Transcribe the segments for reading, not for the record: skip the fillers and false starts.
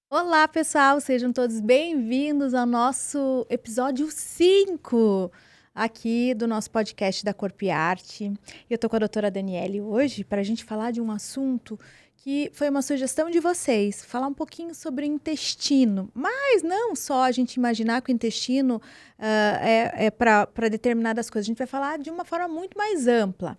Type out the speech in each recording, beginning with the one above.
Olá, pessoal, sejam todos bem-vindos ao nosso episódio 5 aqui do nosso podcast da Corpo e Arte. Eu tô com a doutora Daniele hoje para a gente falar de um assunto que foi uma sugestão de vocês, falar um pouquinho sobre o intestino, mas não só a gente imaginar que o intestino é para determinadas coisas, a gente vai falar de uma forma muito mais ampla.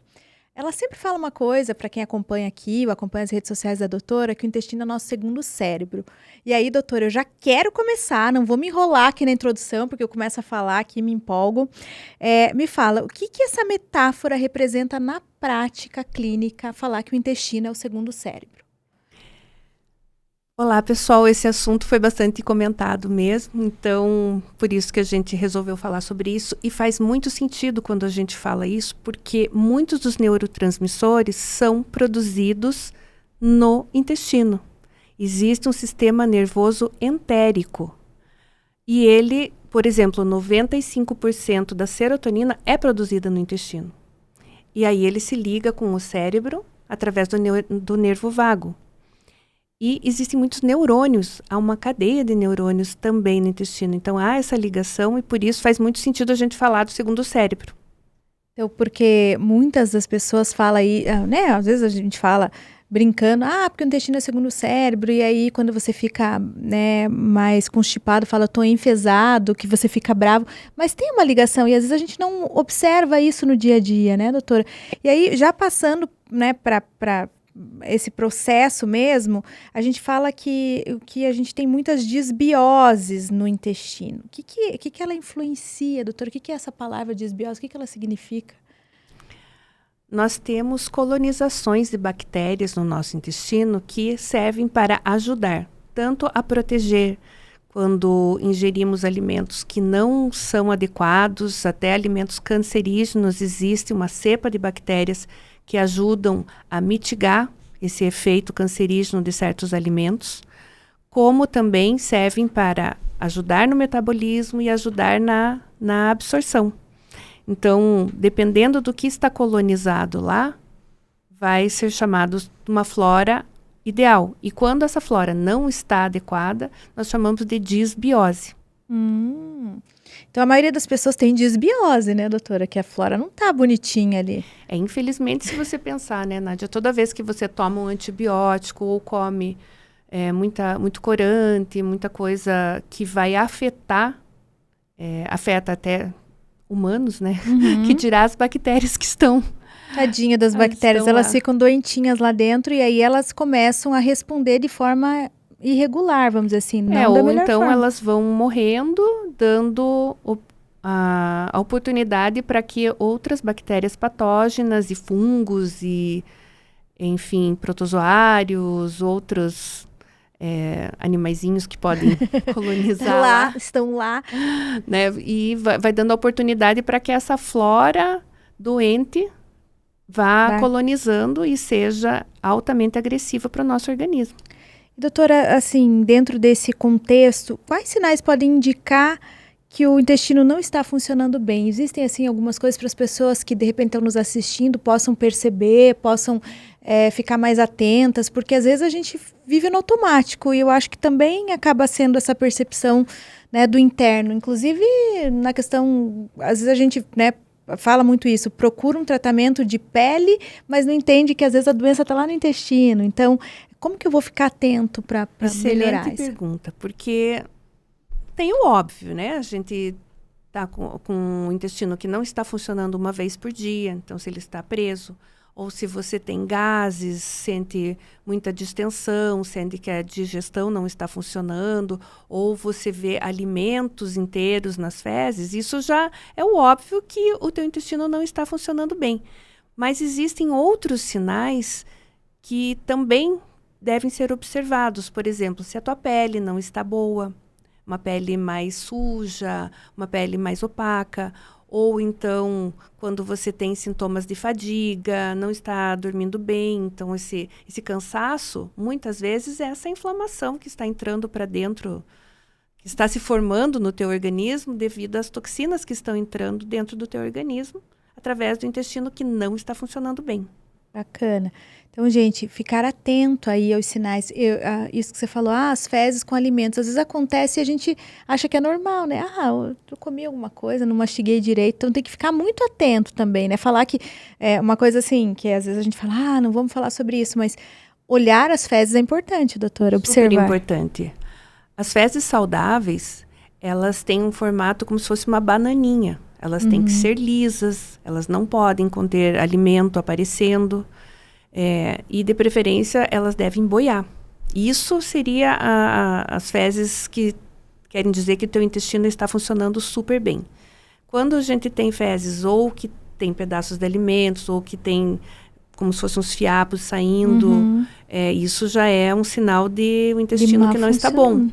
Ela sempre fala uma coisa, para quem acompanha aqui, ou acompanha as redes sociais da doutora, que o intestino é o nosso segundo cérebro. E aí, doutora, eu já quero começar, não vou me enrolar aqui na introdução, porque eu começo a falar aqui, me empolgo. Me fala, o que essa metáfora representa na prática clínica, falar que o intestino é o segundo cérebro? Olá, pessoal. Esse assunto foi bastante comentado mesmo, então por isso que a gente resolveu falar sobre isso. E faz muito sentido quando a gente fala isso, porque muitos dos neurotransmissores são produzidos no intestino. Existe um sistema nervoso entérico. E ele, por exemplo, 95% da serotonina é produzida no intestino. E aí ele se liga com o cérebro através do nervo vago. E existem muitos neurônios, há uma cadeia de neurônios também no intestino. Então há essa ligação e por isso faz muito sentido a gente falar do segundo cérebro. Então, porque muitas das pessoas falam aí, né? Às vezes a gente fala brincando, porque o intestino é o segundo cérebro, e aí quando você fica, né, mais constipado, fala, tô enfesado, que você fica bravo, mas tem uma ligação, e às vezes a gente não observa isso no dia a dia, né, doutora? E aí, já passando, né, para esse processo mesmo, a gente fala que a gente tem muitas disbioses no intestino. O que ela influencia, doutora? O que é essa palavra disbiose? O que ela significa? Nós temos colonizações de bactérias no nosso intestino que servem para ajudar, tanto a proteger quando ingerimos alimentos que não são adequados, até alimentos cancerígenos, existe uma cepa de bactérias que ajudam a mitigar esse efeito cancerígeno de certos alimentos, como também servem para ajudar no metabolismo e ajudar na absorção. Então, dependendo do que está colonizado lá, vai ser chamado de uma flora ideal. E quando essa flora não está adequada, nós chamamos de disbiose. Então, a maioria das pessoas tem disbiose, né, doutora? Que a flora não tá bonitinha ali. Infelizmente, se você pensar, né, Nádia, toda vez que você toma um antibiótico ou come muito corante, muita coisa que vai afeta até humanos, né? Que dirá as bactérias que estão... Tadinha das bactérias, elas lá. ficam doentinhas lá dentro e aí elas começam a responder de forma irregular, vamos dizer assim, não da ou melhor então forma. elas vão morrendo, dando a oportunidade para que outras bactérias patógenas e fungos e, enfim, protozoários, outros animaizinhos que podem colonizar lá, estão lá. Né? E vai dando a oportunidade para que essa flora doente vá colonizando e seja altamente agressiva para o nosso organismo. Doutora, assim, dentro desse contexto, quais sinais podem indicar que o intestino não está funcionando bem? Existem, assim, algumas coisas para as pessoas que, de repente, estão nos assistindo, possam perceber, possam ficar mais atentas, porque às vezes a gente vive no automático e eu acho que também acaba sendo essa percepção, né, do interno. Inclusive, na questão, às vezes a gente, né, fala muito isso, procura um tratamento de pele, mas não entende que às vezes a doença está lá no intestino. Então, como que eu vou ficar atento para melhorar isso? Excelente pergunta, porque tem o óbvio, né? A gente está com o intestino que não está funcionando uma vez por dia, então se ele está preso, ou se você tem gases, sente muita distensão, sente que a digestão não está funcionando, ou você vê alimentos inteiros nas fezes, isso já é o óbvio que o teu intestino não está funcionando bem. Mas existem outros sinais que também devem ser observados. Por exemplo, se a tua pele não está boa, uma pele mais suja, uma pele mais opaca, ou então quando você tem sintomas de fadiga, não está dormindo bem, então esse cansaço, muitas vezes é essa inflamação que está entrando para dentro, que está se formando no teu organismo devido às toxinas que estão entrando dentro do teu organismo, através do intestino que não está funcionando bem. Bacana. Então, gente, ficar atento aí aos sinais. Isso que você falou, as fezes com alimentos. Às vezes acontece e a gente acha que é normal, né? Eu comi alguma coisa, não mastiguei direito. Então, tem que ficar muito atento também, né? Falar que é uma coisa assim, que às vezes a gente fala, não vamos falar sobre isso, mas olhar as fezes é importante, doutora, observar. Super importante. As fezes saudáveis, elas têm um formato como se fosse uma bananinha. Elas têm que ser lisas, elas não podem conter alimento aparecendo. E, de preferência, elas devem boiar. Isso seria as fezes que querem dizer que o teu intestino está funcionando super bem. Quando a gente tem fezes ou que tem pedaços de alimentos ou que tem como se fossem uns fiapos saindo, isso já é um sinal de o intestino que não está bom.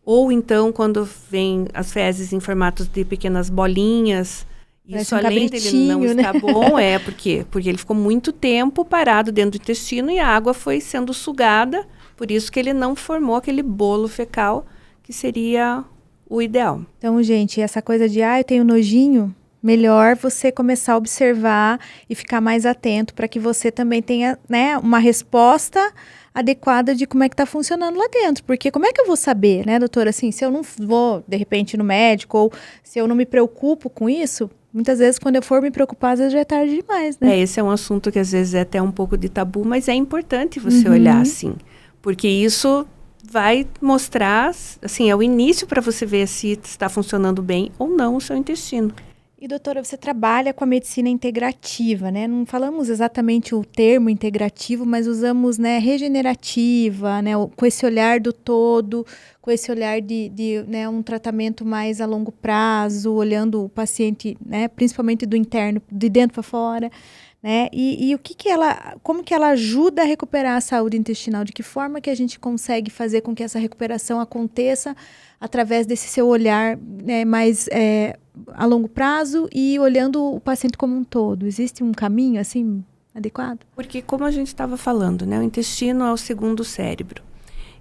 Ou então, quando vem as fezes em formatos de pequenas bolinhas, isso além dele não estar bom, por quê? Porque ele ficou muito tempo parado dentro do intestino e a água foi sendo sugada, por isso que ele não formou aquele bolo fecal, que seria o ideal. Então, gente, essa coisa de, eu tenho nojinho, melhor você começar a observar e ficar mais atento para que você também tenha, né, uma resposta adequada de como é que está funcionando lá dentro. Porque como é que eu vou saber, né, doutora, assim, se eu não vou, de repente, no médico ou se eu não me preocupo com isso, muitas vezes, quando eu for me preocupar, às vezes já é tarde demais, né? Esse é um assunto que às vezes é até um pouco de tabu, mas é importante você olhar assim, porque isso vai mostrar, assim, é o início para você ver se está funcionando bem ou não o seu intestino. E, doutora, você trabalha com a medicina integrativa, né? Não falamos exatamente o termo integrativo, mas usamos, né, regenerativa, né, com esse olhar do todo, com esse olhar de né, um tratamento mais a longo prazo, olhando o paciente, né, principalmente do interno, de dentro para fora, né? E o como que ela ajuda a recuperar a saúde intestinal? De que forma que a gente consegue fazer com que essa recuperação aconteça através desse seu olhar, né, mais a longo prazo e olhando o paciente como um todo? Existe um caminho, assim, adequado? Porque, como a gente estava falando, né, o intestino é o segundo cérebro.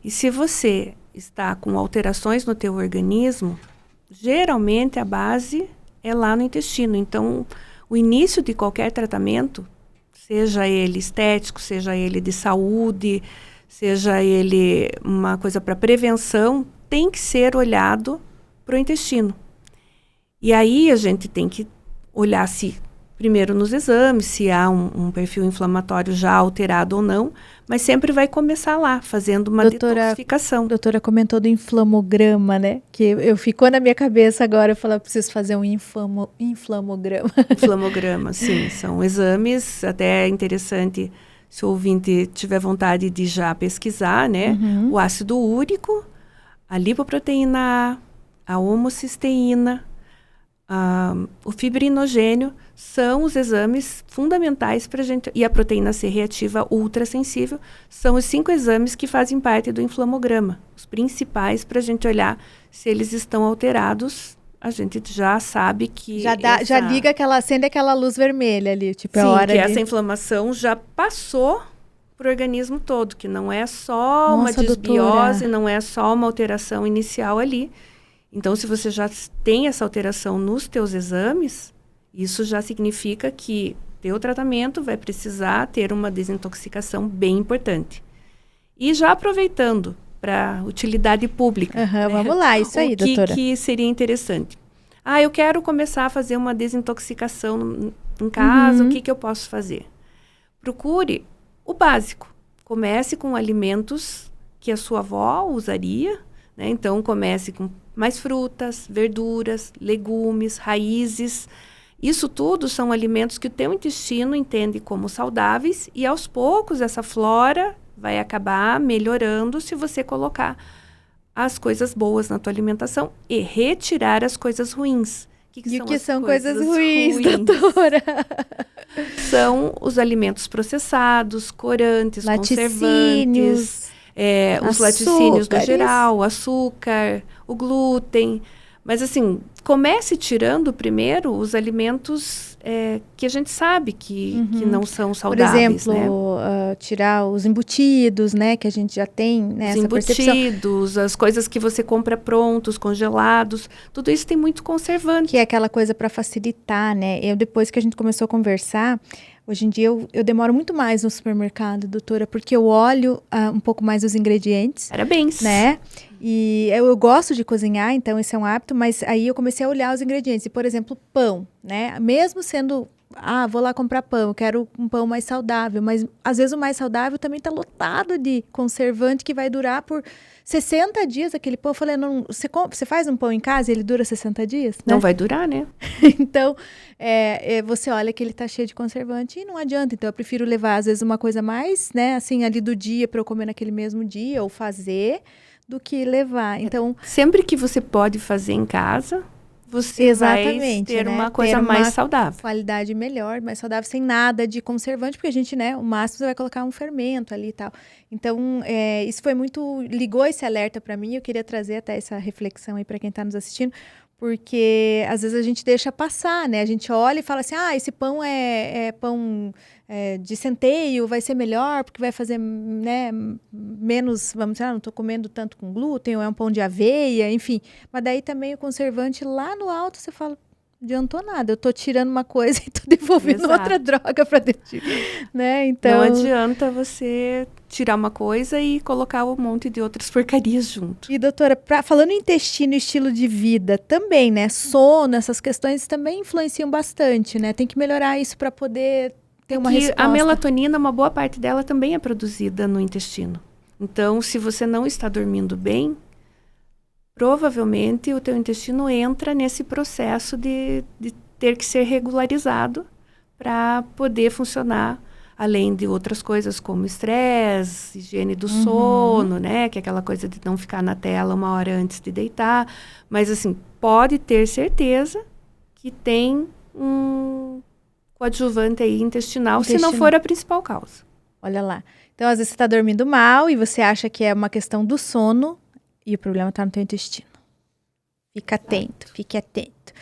E se você está com alterações no teu organismo, geralmente a base é lá no intestino. Então, o início de qualquer tratamento, seja ele estético, seja ele de saúde, seja ele uma coisa para prevenção, tem que ser olhado para o intestino. E aí a gente tem que olhar primeiro nos exames, se há um perfil inflamatório já alterado ou não, mas sempre vai começar lá, fazendo uma detoxificação. A doutora comentou do inflamograma, né? Que eu ficou na minha cabeça agora, eu falei, preciso fazer um inflamograma. Inflamograma, sim, são exames, até é interessante, se o ouvinte tiver vontade de já pesquisar, né? O ácido úrico, a lipoproteína A, a homocisteína, o fibrinogênio, são os exames fundamentais para a gente, e a proteína C reativa ultrassensível, são os 5 exames que fazem parte do inflamograma, os principais para a gente olhar se eles estão alterados. A gente já sabe que já liga acende aquela luz vermelha ali, tipo, sim, é hora que essa inflamação já passou para o organismo todo, que não é só uma desbiose, doutora, não é só uma alteração inicial ali. Então, se você já tem essa alteração nos teus exames, isso já significa que teu tratamento vai precisar ter uma desintoxicação bem importante. E já aproveitando para utilidade pública. Né? Vamos lá, isso aí, doutora. O que seria interessante? Eu quero começar a fazer uma desintoxicação em casa, o que eu posso fazer? Procure o básico. Comece com alimentos que a sua avó usaria, né? Então, comece com mais frutas, verduras, legumes, raízes. Isso tudo são alimentos que o teu intestino entende como saudáveis e, aos poucos, essa flora vai acabar melhorando se você colocar as coisas boas na tua alimentação e retirar as coisas ruins. O que são coisas ruins, doutora? São os alimentos processados, corantes, conservantes, os laticínios no geral, o açúcar, o glúten. Mas, assim, comece tirando primeiro os alimentos que a gente sabe que não são saudáveis. Por exemplo, né? Tirar os embutidos, né? Que a gente já tem, né, os embutidos, as coisas que você compra prontos, congelados. Tudo isso tem muito conservante. Que é aquela coisa para facilitar, né? Depois que a gente começou a conversar, Hoje em dia eu demoro muito mais no supermercado, doutora, porque eu olho um pouco mais os ingredientes. Parabéns. Né? E eu gosto de cozinhar, então esse é um hábito, mas aí eu comecei a olhar os ingredientes. E, por exemplo, pão, né? Mesmo sendo, vou lá comprar pão, eu quero um pão mais saudável, mas às vezes o mais saudável também está lotado de conservante que vai durar por 60 dias aquele pão. Eu falei, não, você faz um pão em casa e ele dura 60 dias? Né? Não vai durar, né? Então, você olha que ele tá cheio de conservante e não adianta. Então, eu prefiro levar, às vezes, uma coisa mais, né, assim, ali do dia para eu comer naquele mesmo dia ou fazer, do que levar. Então, sempre que você pode fazer em casa, você vai ter, né, uma coisa mais saudável. Qualidade melhor, mais saudável, sem nada de conservante, porque a gente, né, o máximo você vai colocar um fermento ali e tal. Então, isso foi muito, ligou esse alerta para mim, eu queria trazer até essa reflexão aí para quem está nos assistindo, porque às vezes a gente deixa passar, né? A gente olha e fala assim, esse pão é pão de centeio, vai ser melhor, porque vai fazer, né, menos, vamos dizer, não estou comendo tanto com glúten, ou é um pão de aveia, enfim. Mas daí também o conservante lá no alto, você fala, não adiantou nada, eu estou tirando uma coisa e estou devolvendo outra droga para dentro, né? Então, não adianta você tirar uma coisa e colocar um monte de outras porcarias junto. E, doutora, falando em intestino e estilo de vida, também, né? Sono, essas questões também influenciam bastante, né? Tem que melhorar isso para poder ter uma resposta. A melatonina, uma boa parte dela também é produzida no intestino. Então, se você não está dormindo bem, provavelmente o teu intestino entra nesse processo de ter que ser regularizado para poder funcionar, além de outras coisas como estresse, higiene do sono, né? Que é aquela coisa de não ficar na tela uma hora antes de deitar. Mas, assim, pode ter certeza que tem um coadjuvante aí intestinal, se não for a principal causa. Olha lá. Então, às vezes você está dormindo mal e você acha que é uma questão do sono e o problema está no teu intestino. Fica atento, fique atento.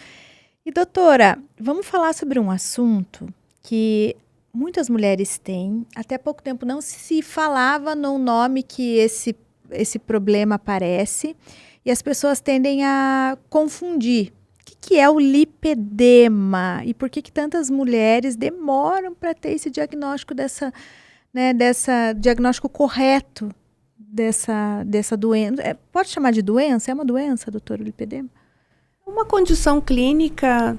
E, doutora, vamos falar sobre um assunto que muitas mulheres têm. Até pouco tempo não se falava no nome que esse problema aparece e as pessoas tendem a confundir. O que é o lipedema e por que tantas mulheres demoram para ter esse diagnóstico dessa diagnóstico correto dessa doença? Pode chamar de doença? É uma doença, doutora, o lipedema? Uma condição clínica,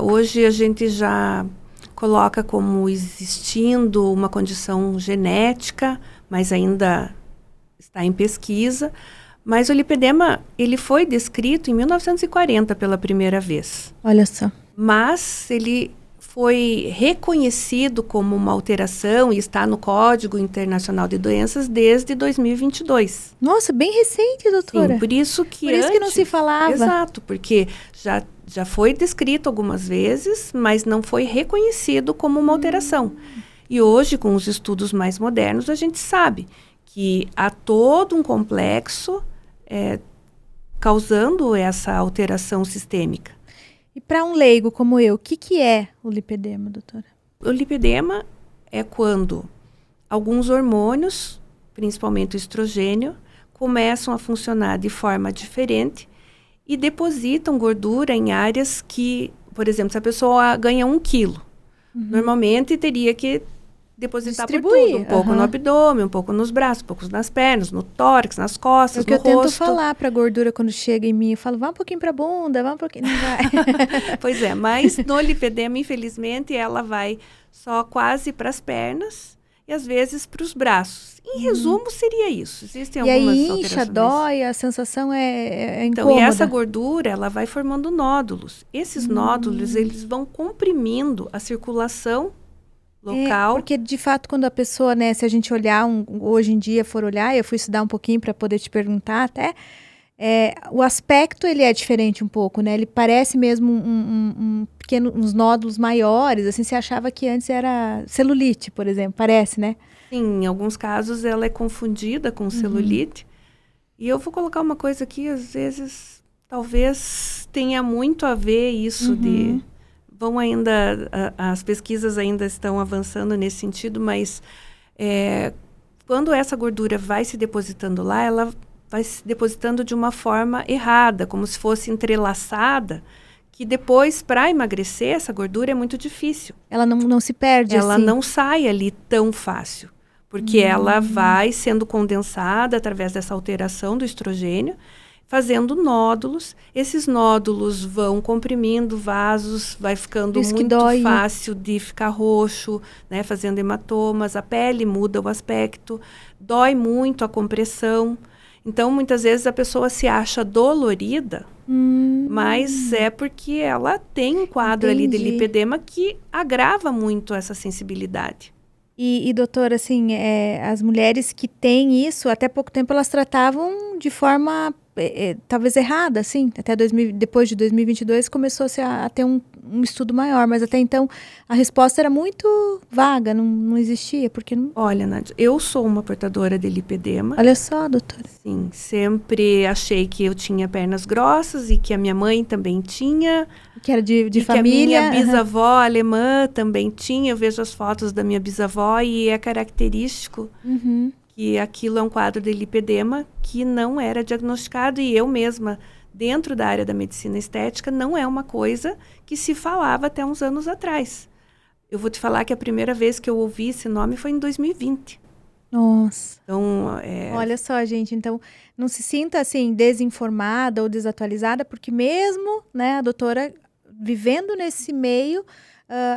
hoje a gente já coloca como existindo uma condição genética, mas ainda está em pesquisa. Mas o lipedema, ele foi descrito em 1940 pela primeira vez. Olha só. Mas ele foi reconhecido como uma alteração e está no Código Internacional de Doenças desde 2022. Nossa, bem recente, doutora. Sim, por isso que não se falava. Exato, porque já foi descrito algumas vezes, mas não foi reconhecido como uma alteração. E hoje, com os estudos mais modernos, a gente sabe que há todo um complexo causando essa alteração sistêmica. E para um leigo como eu, o que é o lipedema, doutora? O lipedema é quando alguns hormônios, principalmente o estrogênio, começam a funcionar de forma diferente e depositam gordura em áreas que, por exemplo, se a pessoa ganha 1 quilo, normalmente teria que depositar por tudo, um pouco no abdômen, um pouco nos braços, um pouco nas pernas, no tórax, nas costas, no rosto. É o que eu tento falar para a gordura quando chega em mim, eu falo, vá um pouquinho para a bunda, vá um pouquinho, não vai. Pois é, mas no lipedema, infelizmente, ela vai só quase para as pernas e às vezes para os braços. Em resumo, seria isso. Existem algumas alterações. E aí incha, dói, a sensação é incômoda. Então, e essa gordura, ela vai formando nódulos. Esses nódulos, eles vão comprimindo a circulação local. Porque, de fato, quando a pessoa, né, se a gente olhar, hoje em dia for olhar, eu fui estudar um pouquinho para poder te perguntar até, o aspecto, ele é diferente um pouco, né? Ele parece mesmo uns nódulos maiores, assim, você achava que antes era celulite, por exemplo, parece, né? Sim, em alguns casos ela é confundida com celulite. E eu vou colocar uma coisa aqui, às vezes, talvez tenha muito a ver isso de... as pesquisas ainda estão avançando nesse sentido, mas quando essa gordura vai se depositando lá, ela vai se depositando de uma forma errada, como se fosse entrelaçada, que depois, para emagrecer, essa gordura é muito difícil. Ela não se perde, Ela assim? não sai ali tão fácil, porque ela vai sendo condensada através dessa alteração do estrogênio, fazendo nódulos. Esses nódulos vão comprimindo vasos, vai ficando Isso que muito dói. fácil de ficar roxo, né, fazendo hematomas, a pele muda o aspecto, dói muito a compressão. Então, muitas vezes a pessoa se acha dolorida, mas é porque ela tem um quadro ali de Entendi. lipedema que agrava muito essa sensibilidade. E doutora, assim, as mulheres que têm isso, até pouco tempo elas tratavam de forma talvez errada, assim. Até depois de 2022 começou-se a ter um estudo maior, mas até então a resposta era muito vaga, não existia, porque não... Olha, Nádia, eu sou uma portadora de lipedema. Olha só, doutora. Sim, sempre achei que eu tinha pernas grossas e que a minha mãe também tinha. Que era de e família. Que a minha bisavó alemã também tinha. Eu vejo as fotos da minha bisavó e é característico que aquilo é um quadro de lipedema que não era diagnosticado. E eu mesma, dentro da área da medicina estética, não é uma coisa que se falava até uns anos atrás. Eu vou te falar que a primeira vez que eu ouvi esse nome foi em 2020. Nossa. Então, olha só, gente, então não se sinta assim desinformada ou desatualizada, porque mesmo, né, a doutora vivendo nesse meio,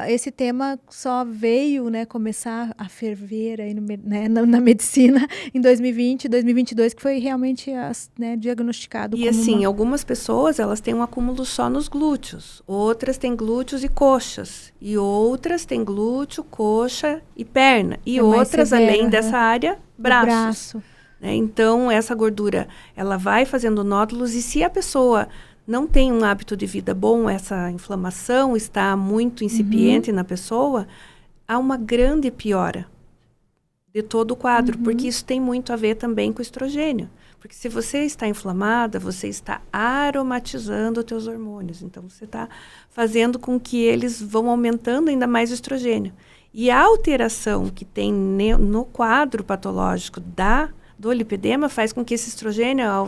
esse tema só veio, né, começar a ferver aí na medicina em 2020, 2022, que foi realmente diagnosticado e como assim, algumas pessoas, elas têm um acúmulo só nos glúteos, outras têm glúteos e coxas, e outras têm glúteo, coxa e perna, e outras, severo, além dessa área, braços. braço. Né? Então, essa gordura, ela vai fazendo nódulos, e se a pessoa não tem um hábito de vida bom, essa inflamação está muito incipiente na pessoa, há uma grande piora de todo o quadro, porque isso tem muito a ver também com o estrogênio. Porque se você está inflamada, você está aromatizando os teus hormônios. Então, você está fazendo com que eles vão aumentando ainda mais o estrogênio. E a alteração que tem no quadro patológico do lipedema faz com que esse estrogênio, ao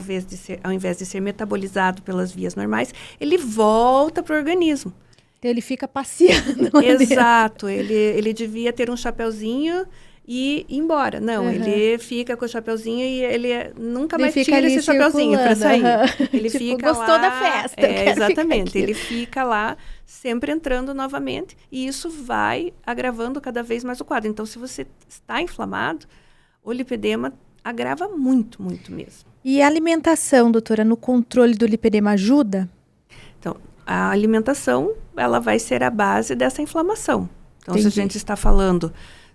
invés de ser metabolizado pelas vias normais, ele volta para o organismo. Então, ele fica passeando. Exato. Ele devia ter um chapeuzinho e ir embora. Não, ele fica com o chapeuzinho e ele nunca mais tira esse chapeuzinho para sair. Ele tipo, fica gostou lá, da festa. Exatamente. Ele fica lá sempre entrando novamente e isso vai agravando cada vez mais o quadro. Então, se você está inflamado, o lipedema agrava muito, muito mesmo. E a alimentação, doutora, no controle do lipedema ajuda? Então, a alimentação, ela vai ser a base dessa inflamação. Então, Entendi. se a gente está falando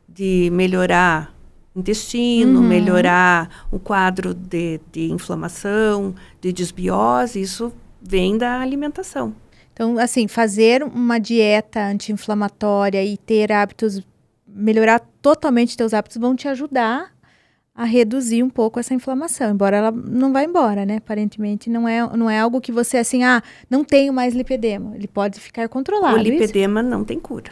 de melhorar intestino, melhorar o quadro de inflamação, de desbiose, isso vem da alimentação. Então, assim, fazer uma dieta anti-inflamatória e ter hábitos, melhorar totalmente teus hábitos vão te ajudar a reduzir um pouco essa inflamação, embora ela não vá embora, né? Aparentemente não é algo que você assim, não tenho mais lipedema. Ele pode ficar controlado. O lipedema não tem cura.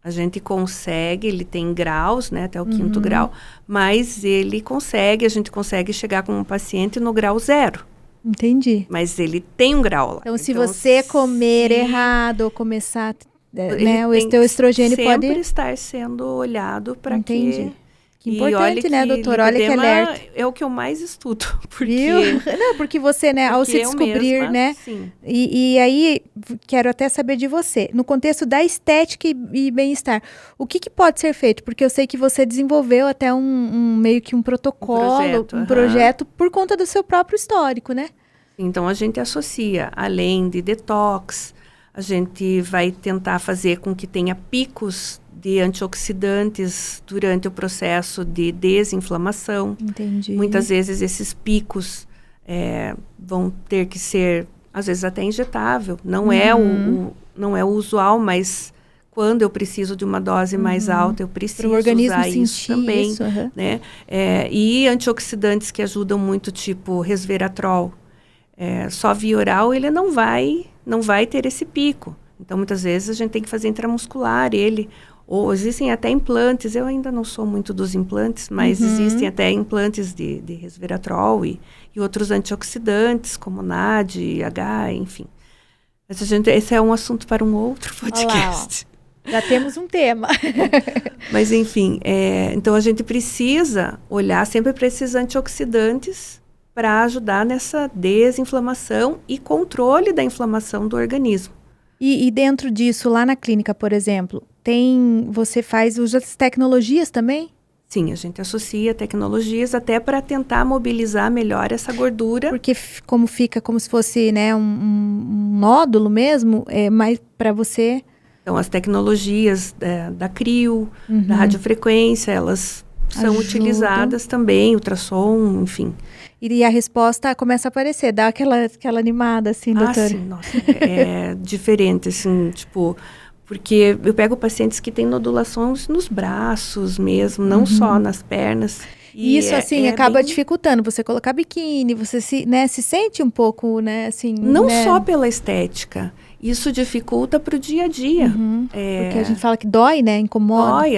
A gente consegue, ele tem graus, né, até o 5º grau, mas a gente consegue chegar com um paciente no grau 0. Entendi. Mas ele tem um grau lá. Então, se você comer errado ou começar, né, o teu estrogênio pode... sempre estar sendo olhado para que... Entendi. Que importante, né, doutora? Olha que alerta. É o que eu mais estudo. Viu? Não, porque você, né, ao se descobrir, mesma, né? Sim. E aí, quero até saber de você. No contexto da estética e bem-estar, o que pode ser feito? Porque eu sei que você desenvolveu até meio que um protocolo, um projeto por conta do seu próprio histórico, né? Então, a gente associa, além de detox, a gente vai tentar fazer com que tenha picos de antioxidantes durante o processo de desinflamação. Entendi. Muitas vezes esses picos vão ter que ser, às vezes até injetável. Não é o usual, mas quando eu preciso de uma dose mais alta, eu preciso usar isso também. Isso, né? E antioxidantes que ajudam muito, tipo resveratrol. Só via oral, ele não vai ter esse pico. Então, muitas vezes, a gente tem que fazer intramuscular ele. Ou existem até implantes, eu ainda não sou muito dos implantes, mas existem até implantes de resveratrol e outros antioxidantes, como NAD, H, enfim. Mas esse é um assunto para um outro podcast. Já temos um tema. Mas, enfim, então a gente precisa olhar sempre para esses antioxidantes para ajudar nessa desinflamação e controle da inflamação do organismo. E dentro disso, lá na clínica, por exemplo, você faz uso das tecnologias também? Sim, a gente associa tecnologias até para tentar mobilizar melhor essa gordura. Porque como fica como se fosse, né, um nódulo mesmo, mais para você... Então, as tecnologias da crio, da radiofrequência, elas são utilizadas também, ultrassom, enfim. E a resposta começa a aparecer, dá aquela animada, assim, doutora? Sim, nossa, é diferente, assim, tipo... Porque eu pego pacientes que têm nodulações nos braços mesmo, não só nas pernas. E isso, assim, acaba dificultando você colocar biquíni, você se sente um pouco, né, assim... Não só pela estética, isso dificulta para o dia a dia. Porque a gente fala que dói, né, incomoda. Dói,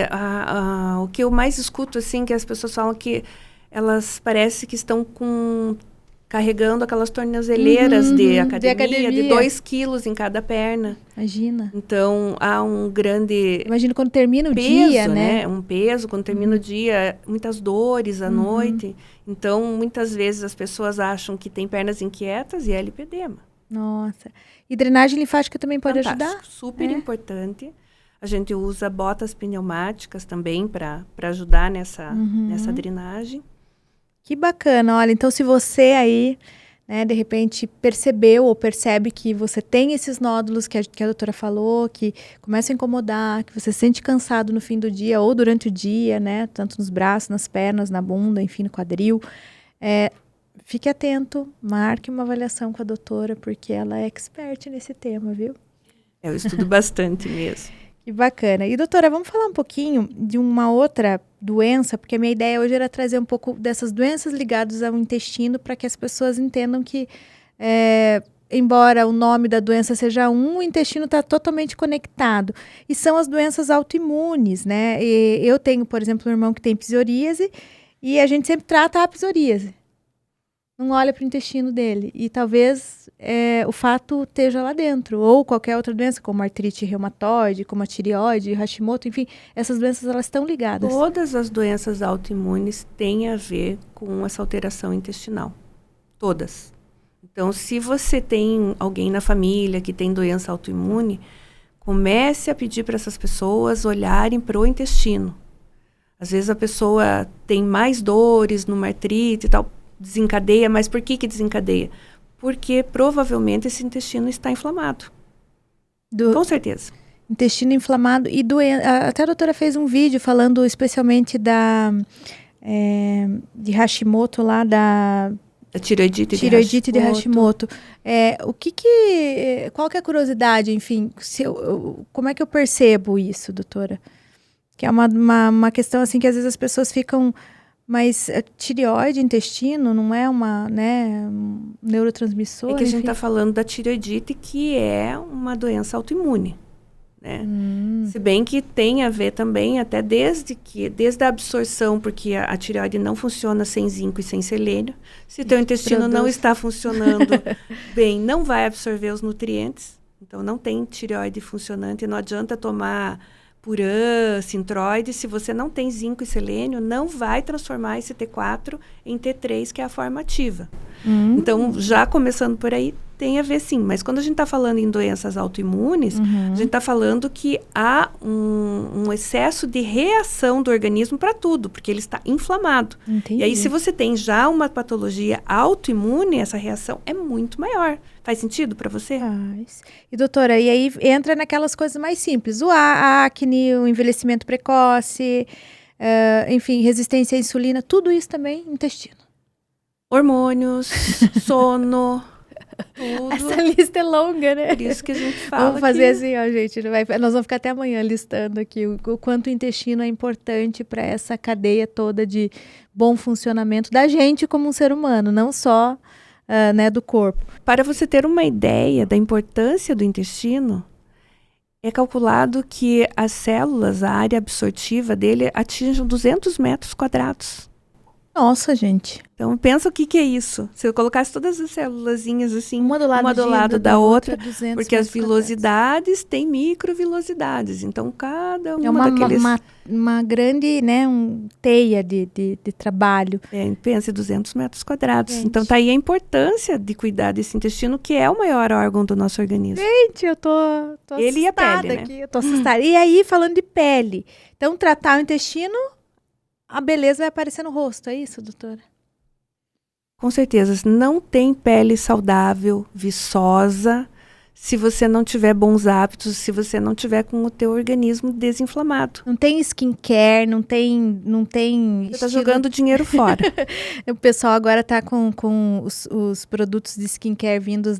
o que eu mais escuto, assim, que as pessoas falam que elas parecem que estão carregando aquelas tornozeleiras de academia, de 2 quilos em cada perna. Imagina. Então, há um grande... Imagina quando termina o peso, dia, né? Um peso, quando termina o dia, muitas dores à noite. Então, muitas vezes as pessoas acham que tem pernas inquietas e é lipedema. Nossa. E drenagem linfática também pode ajudar? Super importante. A gente usa botas pneumáticas também para ajudar nessa drenagem. Que bacana. Olha, então se você aí, né, de repente percebeu ou percebe que você tem esses nódulos que a doutora falou, que começam a incomodar, que você se sente cansado no fim do dia ou durante o dia, né, tanto nos braços, nas pernas, na bunda, enfim, no quadril, fique atento, marque uma avaliação com a doutora, porque ela é expert nesse tema, viu? Eu estudo bastante mesmo. Que bacana. E, doutora, vamos falar um pouquinho de uma outra doença, porque a minha ideia hoje era trazer um pouco dessas doenças ligadas ao intestino para que as pessoas entendam que, embora o nome da doença seja o intestino está totalmente conectado. E são as doenças autoimunes, né? E eu tenho, por exemplo, um irmão que tem psoríase e a gente sempre trata a psoríase. Não olha para o intestino dele. E talvez o fato esteja lá dentro. Ou qualquer outra doença, como artrite reumatoide, como a tireoide, Hashimoto, enfim. Essas doenças, elas estão ligadas. Todas as doenças autoimunes têm a ver com essa alteração intestinal. Todas. Então, se você tem alguém na família que tem doença autoimune, comece a pedir para essas pessoas olharem para o intestino. Às vezes a pessoa tem mais dores numa artrite e tal, desencadeia, mas por que desencadeia? Porque provavelmente esse intestino está inflamado. Com certeza. Intestino inflamado e doença. Até a doutora fez um vídeo falando especialmente de Hashimoto lá, da tireoidite de Hashimoto. Qual que é a curiosidade, enfim, como é que eu percebo isso, doutora? Que é uma questão assim que às vezes as pessoas ficam... Mas a tireoide, intestino, não é um neurotransmissor? É que a gente está falando da tireoidite, que é uma doença autoimune, né? Se bem que tem a ver também, até desde a absorção, porque a tireoide não funciona sem zinco e sem selênio. Se teu intestino não está funcionando bem, não vai absorver os nutrientes. Então, não tem tireoide funcionante. Não adianta tomar... Puran, Sintroide, se você não tem zinco e selênio, não vai transformar esse T4 em T3, que é a forma ativa. Então, já começando por aí, tem a ver sim. Mas quando a gente está falando em doenças autoimunes, a gente está falando que há um excesso de reação do organismo para tudo, porque ele está inflamado. Entendi. E aí, se você tem já uma patologia autoimune, essa reação é muito maior. Faz sentido para você? Faz. E, doutora, e aí entra naquelas coisas mais simples. A acne, o envelhecimento precoce, enfim, resistência à insulina, tudo isso também intestino. Hormônios, sono, tudo. Essa lista é longa, né? Por isso que a gente fala. Vamos fazer assim, ó, gente. Nós vamos ficar até amanhã listando aqui o quanto o intestino é importante para essa cadeia toda de bom funcionamento da gente como um ser humano, não só do corpo. Para você ter uma ideia da importância do intestino, é calculado que as células, a área absortiva dele, atinjam 200 metros quadrados. Nossa, gente. Então, pensa o que é isso. Se eu colocasse todas as célulazinhas assim, Uma do lado, da outra, 200 porque as metros vilosidades têm microvilosidades. Então, cada quadrados. É uma daqueles... uma grande, né, teia de trabalho. pensa em 200 metros quadrados. Gente. Então, tá aí a importância de cuidar desse intestino, que é o maior órgão do nosso organismo. Gente, eu tô Ele e a assustada pele, né? aqui. Eu tô assustada. E aí, falando de pele. Então, tratar o intestino, a beleza vai aparecer no rosto. É isso, doutora? Com certeza. Não tem pele saudável, viçosa, se você não tiver bons hábitos, se você não tiver com o teu organismo desinflamado. Não tem skincare, não tem Você tá jogando dinheiro fora. O pessoal agora tá com os produtos de skincare vindos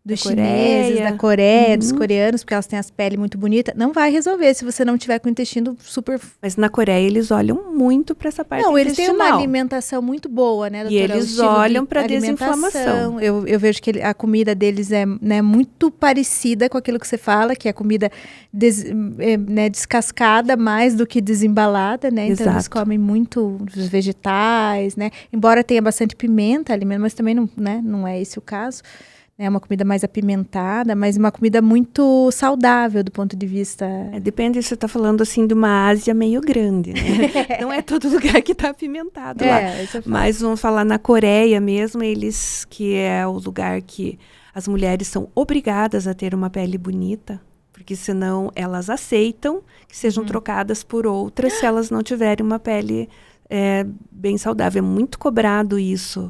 dos chineses, da Coreia, dos coreanos, porque elas têm as peles muito bonitas. Não vai resolver se você não tiver com o intestino super... Mas na Coreia eles olham muito para essa parte Não, eles têm intestinal. uma alimentação muito boa, né, doutora? E eles olham para desinflamação. Eu vejo que a comida deles é, né, muito parecida com aquilo que você fala, que é comida descascada mais do que desembalada, né? Então eles comem muito os vegetais, né? Embora tenha bastante pimenta ali, mas também não, né, não é esse o caso. É uma comida mais apimentada, mas uma comida muito saudável do ponto de vista... Depende, você está falando assim de uma Ásia meio grande, né? Não é todo lugar que está apimentado lá. Mas vamos falar na Coreia mesmo, eles que é o lugar que as mulheres são obrigadas a ter uma pele bonita, porque senão elas aceitam que sejam trocadas por outras se elas não tiverem uma pele bem saudável. É muito cobrado isso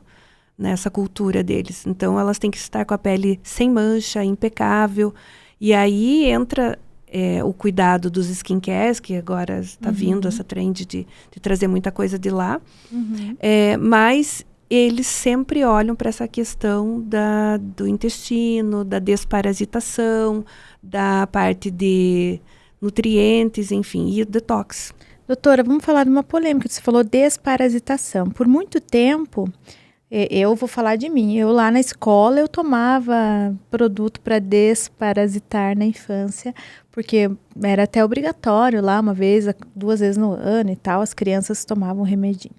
nessa cultura deles. Então, elas têm que estar com a pele sem mancha, impecável. E aí entra o cuidado dos skincares, que agora está vindo essa trend de trazer muita coisa de lá. Mas eles sempre olham para essa questão do intestino, da desparasitação, da parte de nutrientes, enfim, e detox. Doutora, vamos falar de uma polêmica. Você falou desparasitação. Por muito tempo... Eu vou falar de mim. Eu lá na escola, eu tomava produto para desparasitar na infância, porque era até obrigatório lá, 2 vezes no ano e tal, as crianças tomavam remedinho.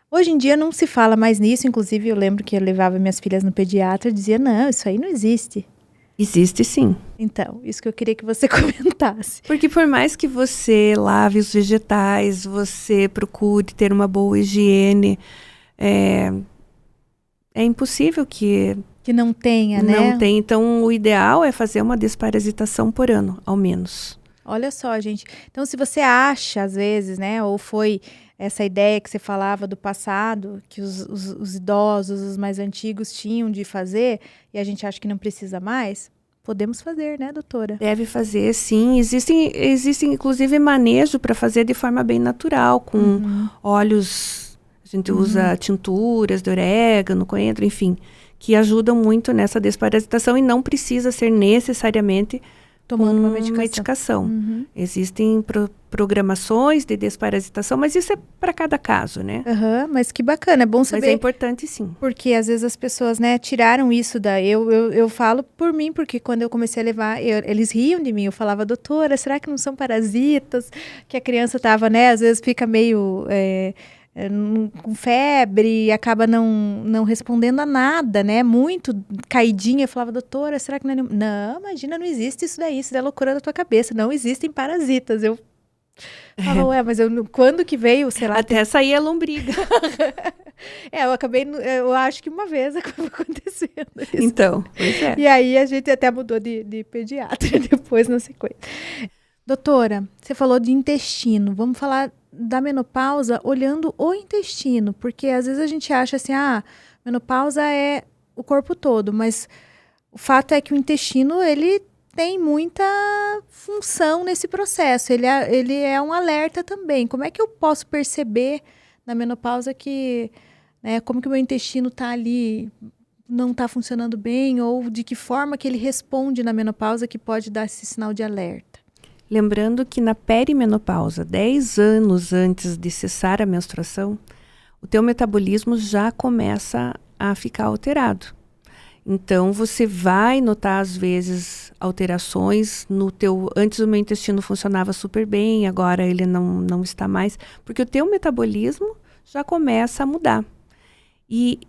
Hoje em dia não se fala mais nisso, inclusive eu lembro que eu levava minhas filhas no pediatra e dizia, não, isso aí não existe. Existe sim. Então, isso que eu queria que você comentasse. Porque por mais que você lave os vegetais, você procure ter uma boa higiene, é impossível que não tenha, né? Não tem. Então, o ideal é fazer uma desparasitação por ano, ao menos. Olha só, gente. Então, se você acha, às vezes, né, ou foi essa ideia que você falava do passado, que os idosos, os mais antigos tinham de fazer, e a gente acha que não precisa mais, podemos fazer, né, doutora? Deve fazer, sim. Existem inclusive, manejo para fazer de forma bem natural, com óleos... A gente usa tinturas de orégano, coentro, enfim, que ajudam muito nessa desparasitação e não precisa ser necessariamente tomando uma medicação. Existem programações de desparasitação, mas isso é para cada caso, né? Mas que bacana, é bom saber. Mas é importante, sim. Porque às vezes as pessoas, né, tiraram isso eu falo por mim, porque quando eu comecei a levar, eles riam de mim, eu falava, doutora, será que não são parasitas? Que a criança tava, né, às vezes fica meio... com febre, acaba não respondendo a nada, né? Muito caidinha. Eu falava, doutora, será que não é... Não, imagina, não existe isso daí é loucura da tua cabeça. Não existem parasitas. Eu falava, mas quando que veio, sei lá... Até sair a lombriga. Eu acho que uma vez acabou acontecendo isso. Então, pois é. E aí a gente até mudou de pediatra depois na sequência. Doutora, você falou de intestino. Vamos falar da menopausa olhando o intestino, porque às vezes a gente acha assim, menopausa é o corpo todo, mas o fato é que o intestino, ele tem muita função nesse processo, ele é um alerta também. Como é que eu posso perceber na menopausa que, né, como que o meu intestino está ali, não está funcionando bem, ou de que forma que ele responde na menopausa que pode dar esse sinal de alerta? Lembrando que na perimenopausa, 10 anos antes de cessar a menstruação, o teu metabolismo já começa a ficar alterado. Então, você vai notar, às vezes, alterações no teu... Antes o meu intestino funcionava super bem, agora ele não está mais. Porque o teu metabolismo já começa a mudar. E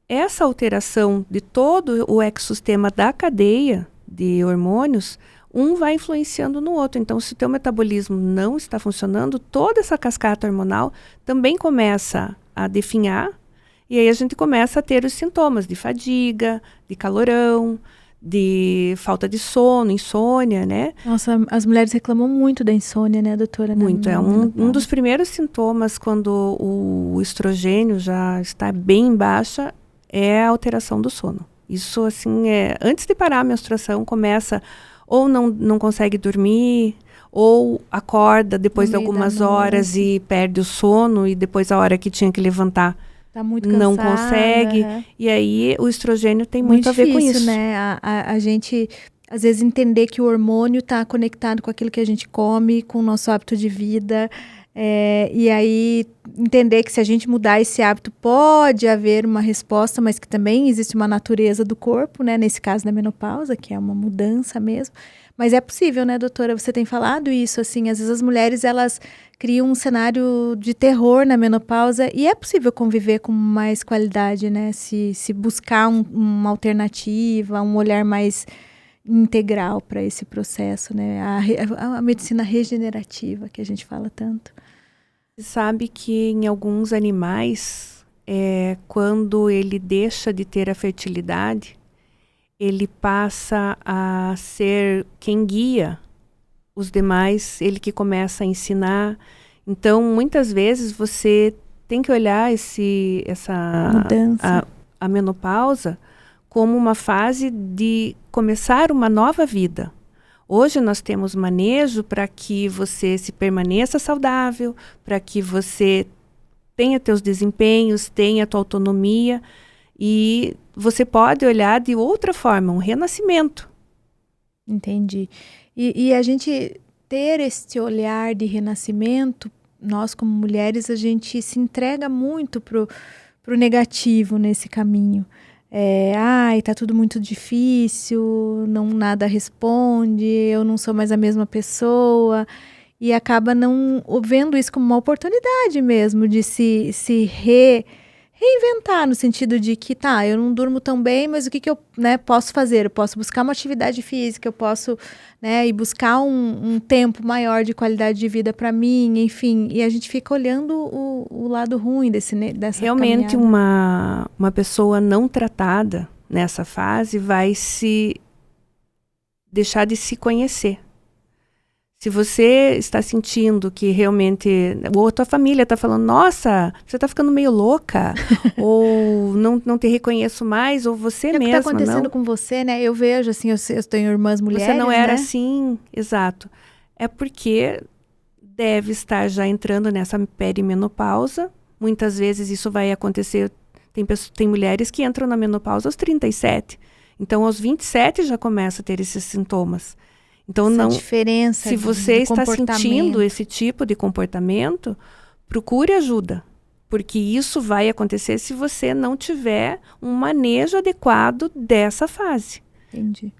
essa alteração de todo o ecossistema da cadeia de hormônios, um vai influenciando no outro. Então, se o teu metabolismo não está funcionando, toda essa cascata hormonal também começa a definhar, e aí a gente começa a ter os sintomas de fadiga, de calorão, de falta de sono, insônia, né? Nossa, as mulheres reclamam muito da insônia, né, doutora? Muito. É um dos primeiros sintomas quando o estrogênio já está bem em baixa, é a alteração do sono. Isso, assim, antes de parar a menstruação, começa ou não consegue dormir, ou acorda depois de algumas horas e perde o sono, e depois a hora que tinha que levantar, tá muito cansada, não consegue. E aí o estrogênio tem muito a ver com isso. Né? A gente, às vezes, entender que o hormônio está conectado com aquilo que a gente come, com o nosso hábito de vida. E aí, entender que se a gente mudar esse hábito, pode haver uma resposta, mas que também existe uma natureza do corpo, né? Nesse caso da menopausa, que é uma mudança mesmo. Mas é possível, né, doutora? Você tem falado isso, assim, às vezes as mulheres, elas criam um cenário de terror na menopausa e é possível conviver com mais qualidade, né? Se buscar uma alternativa, um olhar mais integral para esse processo, né? A medicina regenerativa, que a gente fala tanto. Você sabe que em alguns animais, quando ele deixa de ter a fertilidade, ele passa a ser quem guia os demais, ele que começa a ensinar. Então, muitas vezes, você tem que olhar a menopausa como uma fase de começar uma nova vida. Hoje nós temos manejo para que você se permaneça saudável, para que você tenha teus desempenhos, tenha tua autonomia, e você pode olhar de outra forma, um renascimento. Entendi. E a gente ter esse olhar de renascimento, nós como mulheres, a gente se entrega muito pro negativo nesse caminho. Tá tudo muito difícil, nada responde, eu não sou mais a mesma pessoa, e acaba não vendo isso como uma oportunidade mesmo de se reinventar, no sentido de que, eu não durmo tão bem, mas o que eu, posso fazer? Eu posso buscar uma atividade física, eu posso, ir buscar um tempo maior de qualidade de vida para mim, enfim. E a gente fica olhando o lado ruim dessa Realmente, caminhada. uma pessoa não tratada nessa fase vai se deixar de se conhecer. Se você está sentindo que realmente, ou a tua família está falando, nossa, você está ficando meio louca, ou não te reconheço mais, ou você mesma, o que está acontecendo com você, né? Eu vejo, assim, eu tenho irmãs mulheres, você não era né? assim, exato. É porque deve estar já entrando nessa perimenopausa. Muitas vezes isso vai acontecer, tem mulheres que entram na menopausa aos 37. Então, aos 27 já começa a ter esses sintomas. Então, diferença se você está sentindo esse tipo de comportamento, procure ajuda, porque isso vai acontecer se você não tiver um manejo adequado dessa fase. Entendi.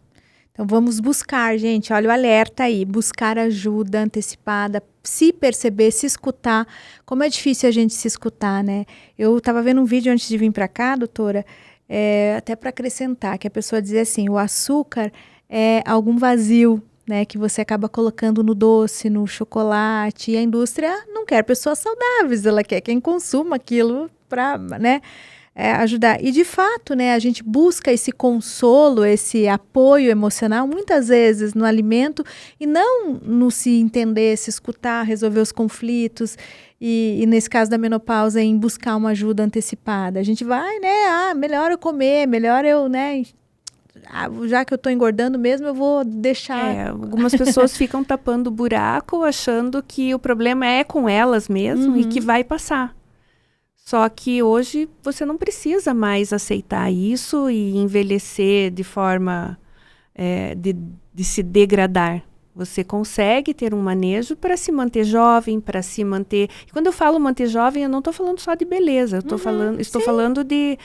Então, vamos buscar, gente, olha o alerta aí, buscar ajuda antecipada, se perceber, se escutar. Como é difícil a gente se escutar, né? Eu estava vendo um vídeo antes de vir para cá, doutora, até para acrescentar, que a pessoa dizia assim, o açúcar é algum vazio, né, que você acaba colocando no doce, no chocolate, e a indústria não quer pessoas saudáveis, ela quer quem consuma aquilo para, ajudar. E de fato, né, a gente busca esse consolo, esse apoio emocional, muitas vezes no alimento, e não no se entender, se escutar, resolver os conflitos, e nesse caso da menopausa, em buscar uma ajuda antecipada. A gente vai, melhor eu comer, melhor eu, já que eu estou engordando mesmo, eu vou deixar... Algumas pessoas ficam tapando o buraco, achando que o problema é com elas mesmo e que vai passar. Só que hoje você não precisa mais aceitar isso e envelhecer de forma de se degradar. Você consegue ter um manejo para se manter jovem, para se manter... E quando eu falo manter jovem, eu não estou falando só de beleza. Estou falando de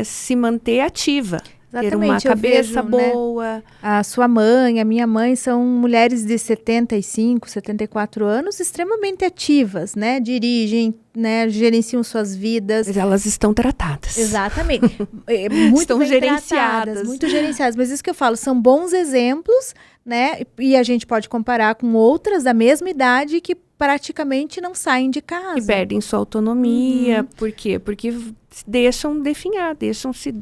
se manter ativa. ter uma cabeça boa. Né? A sua mãe, a minha mãe são mulheres de 75, 74 anos, extremamente ativas, né? Dirigem, né? Gerenciam suas vidas. Mas elas estão tratadas. Exatamente. Muito estão bem gerenciadas. Tratadas, muito gerenciadas. Mas isso que eu falo, são bons exemplos, né? E a gente pode comparar com outras da mesma idade que praticamente não saem de casa. E perdem sua autonomia. Por quê? Porque deixam definhar, deixam se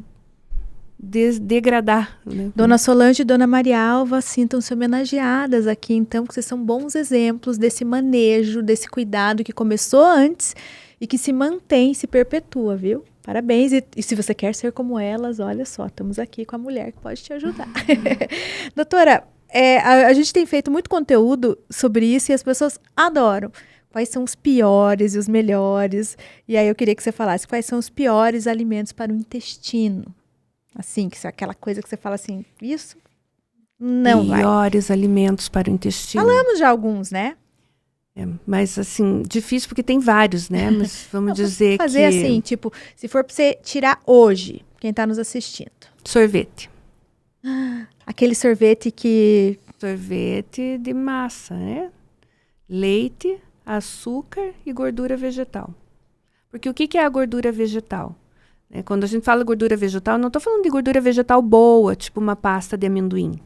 degradar. Né? Dona Solange e Dona Maria Alva sintam-se homenageadas aqui, então, porque vocês são bons exemplos desse manejo, desse cuidado que começou antes e que se mantém, se perpetua, viu? Parabéns. E se você quer ser como elas, olha só, estamos aqui com a mulher que pode te ajudar. Doutora, a gente tem feito muito conteúdo sobre isso e as pessoas adoram. Quais são os piores e os melhores? E aí eu queria que você falasse quais são os piores alimentos para o intestino. Assim, que é aquela coisa que você fala assim, isso não vai. Piores alimentos para o intestino. Falamos de alguns, né? Mas, assim, difícil porque tem vários, né? Mas vamos dizer fazer assim, tipo, se for para você tirar hoje, quem está nos assistindo. Sorvete. Aquele sorvete que... Sorvete de massa, né? Leite, açúcar e gordura vegetal. Porque o que é a gordura vegetal? Quando a gente fala gordura vegetal, não estou falando de gordura vegetal boa, tipo uma pasta de amendoim.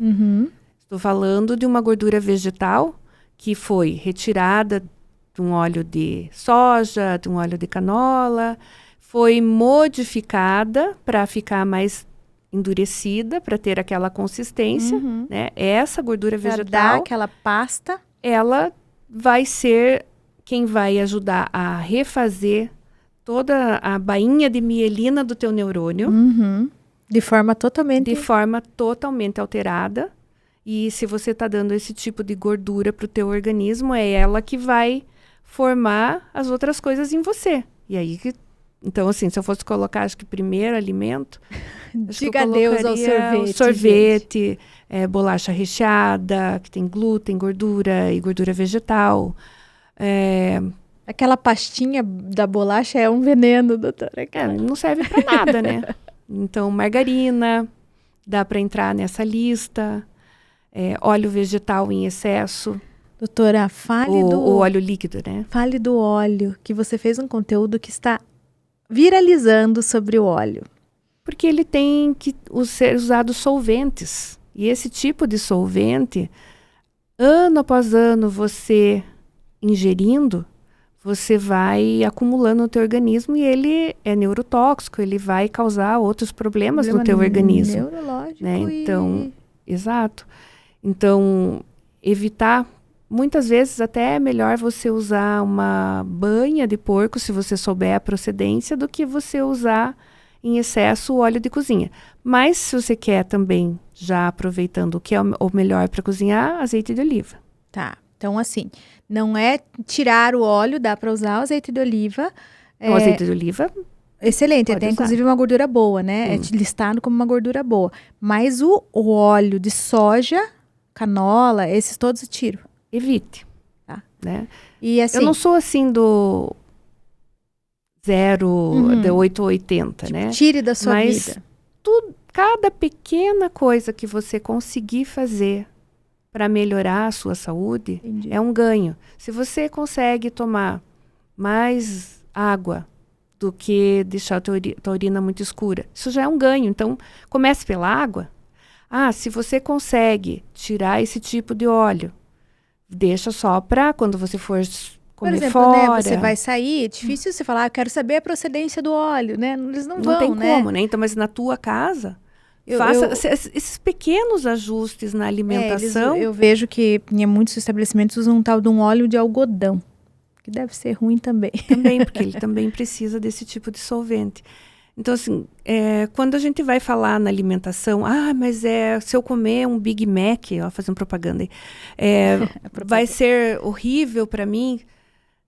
Estou falando de uma gordura vegetal que foi retirada de um óleo de soja, de um óleo de canola, foi modificada para ficar mais endurecida, para ter aquela consistência. Né? Essa gordura vegetal, dar aquela pasta, ela vai ser quem vai ajudar a refazer toda a bainha de mielina do teu neurônio. De forma totalmente alterada. E se você está dando esse tipo de gordura para o teu organismo, é ela que vai formar as outras coisas em você. E aí, então assim, se eu fosse colocar, acho que primeiro alimento, diga adeus ao sorvete. Sorvete, bolacha recheada, que tem glúten, gordura e gordura vegetal. Aquela pastinha da bolacha é um veneno, doutora. Não serve para nada, né? Então, margarina, dá para entrar nessa lista. Óleo vegetal em excesso. Doutora, fale do... O óleo líquido, né? Fale do óleo, que você fez um conteúdo que está viralizando sobre o óleo. Porque ele tem que ser usado solventes. E esse tipo de solvente, ano após ano, você ingerindo, você vai acumulando no teu organismo e ele é neurotóxico, ele vai causar outros problemas no teu organismo. Neurológico. Né? Então, exato. Então, evitar, muitas vezes até é melhor você usar uma banha de porco, se você souber a procedência, do que você usar em excesso o óleo de cozinha. Mas se você quer também, já aproveitando o que é o melhor para cozinhar, azeite de oliva. Tá. Então, assim, não é tirar o óleo, dá para usar o azeite de oliva. O azeite de oliva... Excelente, tem inclusive uma gordura boa, né? É listado como uma gordura boa. Mas o óleo de soja, canola, esses todos eu tiro. Evite. Tá. Né? E assim... Eu não sou assim do 8 ou 80, tipo, né? Tire da sua vida. Cada pequena coisa que você conseguir fazer para melhorar a sua saúde, é um ganho. Se você consegue tomar mais água do que deixar a tua urina muito escura, isso já é um ganho. Então, comece pela água. Se você consegue tirar esse tipo de óleo, deixa só para quando você for comer, por exemplo, fora. Né, você vai sair, é difícil você falar, eu quero saber a procedência do óleo, né? Eles não vão, tem né? como, né? Então, mas na tua casa... Faça esses pequenos ajustes na alimentação. Eu vejo que em muitos estabelecimentos usam um tal de um óleo de algodão, que deve ser ruim também. Também, porque ele também precisa desse tipo de solvente. Então, assim, quando a gente vai falar na alimentação, mas se eu comer um Big Mac, fazendo propaganda aí, vai ser horrível para mim.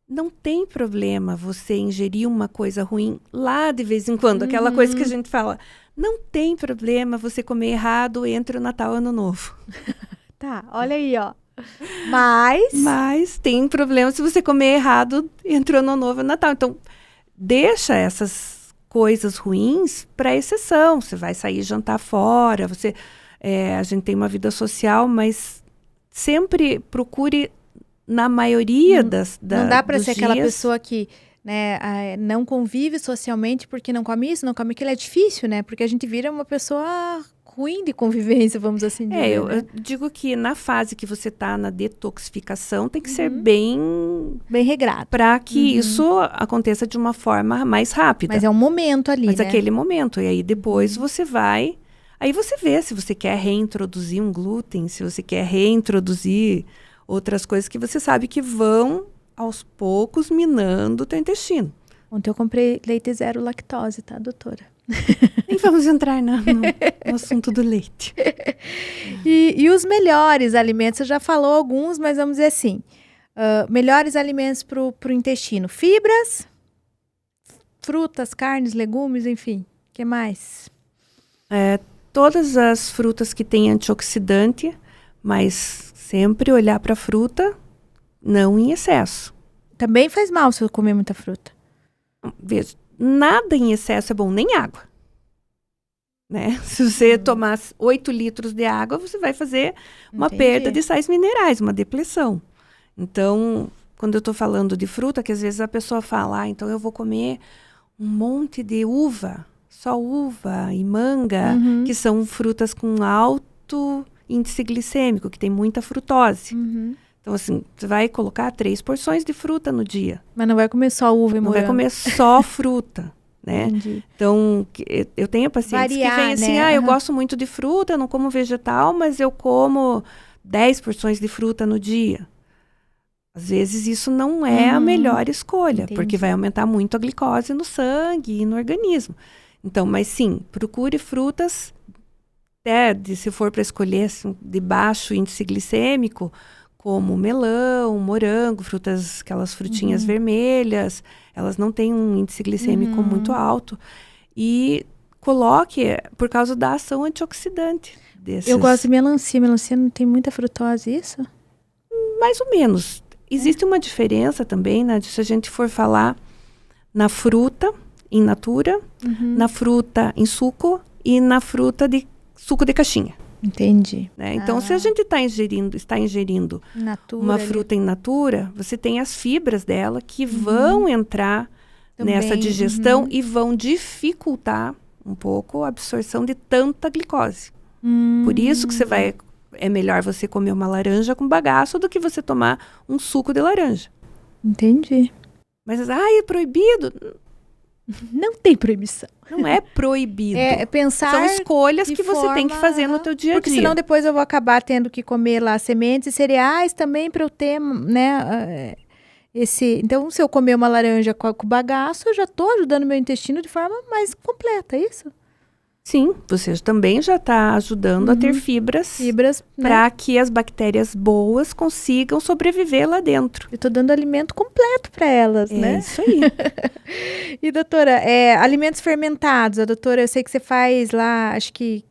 Não tem problema você ingerir uma coisa ruim lá de vez em quando, aquela coisa que a gente fala... Não tem problema você comer errado entre o Natal e o Ano Novo. Tá, olha aí, ó. Mas tem problema se você comer errado entre o Ano Novo e o Natal. Então, deixa essas coisas ruins para exceção. Você vai sair jantar fora, a gente tem uma vida social, mas sempre procure, na maioria não dá para ser aquela dias, pessoa que, né, não convive socialmente porque não come isso, não come aquilo. É difícil, né? Porque a gente vira uma pessoa ruim de convivência, vamos assim dizer. eu né? digo que na fase que você está na detoxificação, tem que ser bem regrado. Para que isso aconteça de uma forma mais rápida. Mas é um momento ali, Mas né? aquele momento. E aí depois você vai... Aí você vê se você quer reintroduzir um glúten, se você quer reintroduzir outras coisas que você sabe que vão, aos poucos, minando o teu intestino. Ontem eu comprei leite zero lactose, tá, doutora? Nem vamos entrar no assunto do leite. E os melhores alimentos, você já falou alguns, mas vamos dizer assim, melhores alimentos para o intestino. Fibras, frutas, carnes, legumes, enfim. O que mais? Todas as frutas que têm antioxidante, mas sempre olhar para a fruta, não em excesso. Também faz mal se eu comer muita fruta. Veja, nada em excesso é bom, nem água. Né? Se você tomar 8 litros de água, você vai fazer uma perda de sais minerais, uma depressão. Então, quando eu estou falando de fruta, que às vezes a pessoa fala, então eu vou comer um monte de uva, só uva e manga, que são frutas com alto índice glicêmico, que tem muita frutose. Então, assim, você vai colocar 3 porções de fruta no dia. Mas não vai comer só uva e morango. Não vai comer só fruta, né? Entendi. Então, eu tenho pacientes que vêm assim, eu gosto muito de fruta, eu não como vegetal, mas eu como 10 porções de fruta no dia. Às vezes, isso não é a melhor escolha, porque vai aumentar muito a glicose no sangue e no organismo. Então, mas sim, procure frutas, se for para escolher assim, de baixo índice glicêmico, como melão, morango, aquelas frutinhas vermelhas, elas não têm um índice glicêmico muito alto. E coloque por causa da ação antioxidante desses. Eu gosto de melancia. Melancia não tem muita frutose, isso? Mais ou menos. Existe uma diferença também, né? Se a gente for falar na fruta in natura, na fruta em suco e na fruta de suco de caixinha. Entendi. Né? Então, se a gente está ingerindo uma fruta in natura, você tem as fibras dela que vão entrar também nessa digestão e vão dificultar um pouco a absorção de tanta glicose. Por isso que é melhor você comer uma laranja com bagaço do que você tomar um suco de laranja. Entendi. Mas, é proibido? Não tem proibição. Não é proibido. É pensar. São escolhas que você tem que fazer no teu dia a dia. Porque senão depois eu vou acabar tendo que comer lá sementes e cereais também para eu ter, né, Então, se eu comer uma laranja com bagaço, eu já estou ajudando meu intestino de forma mais completa, é isso? Sim, você também já está ajudando a ter fibras para que as bactérias boas consigam sobreviver lá dentro. Eu estou dando alimento completo para elas, né? É isso aí. E, doutora, alimentos fermentados, eu sei que você faz lá, acho que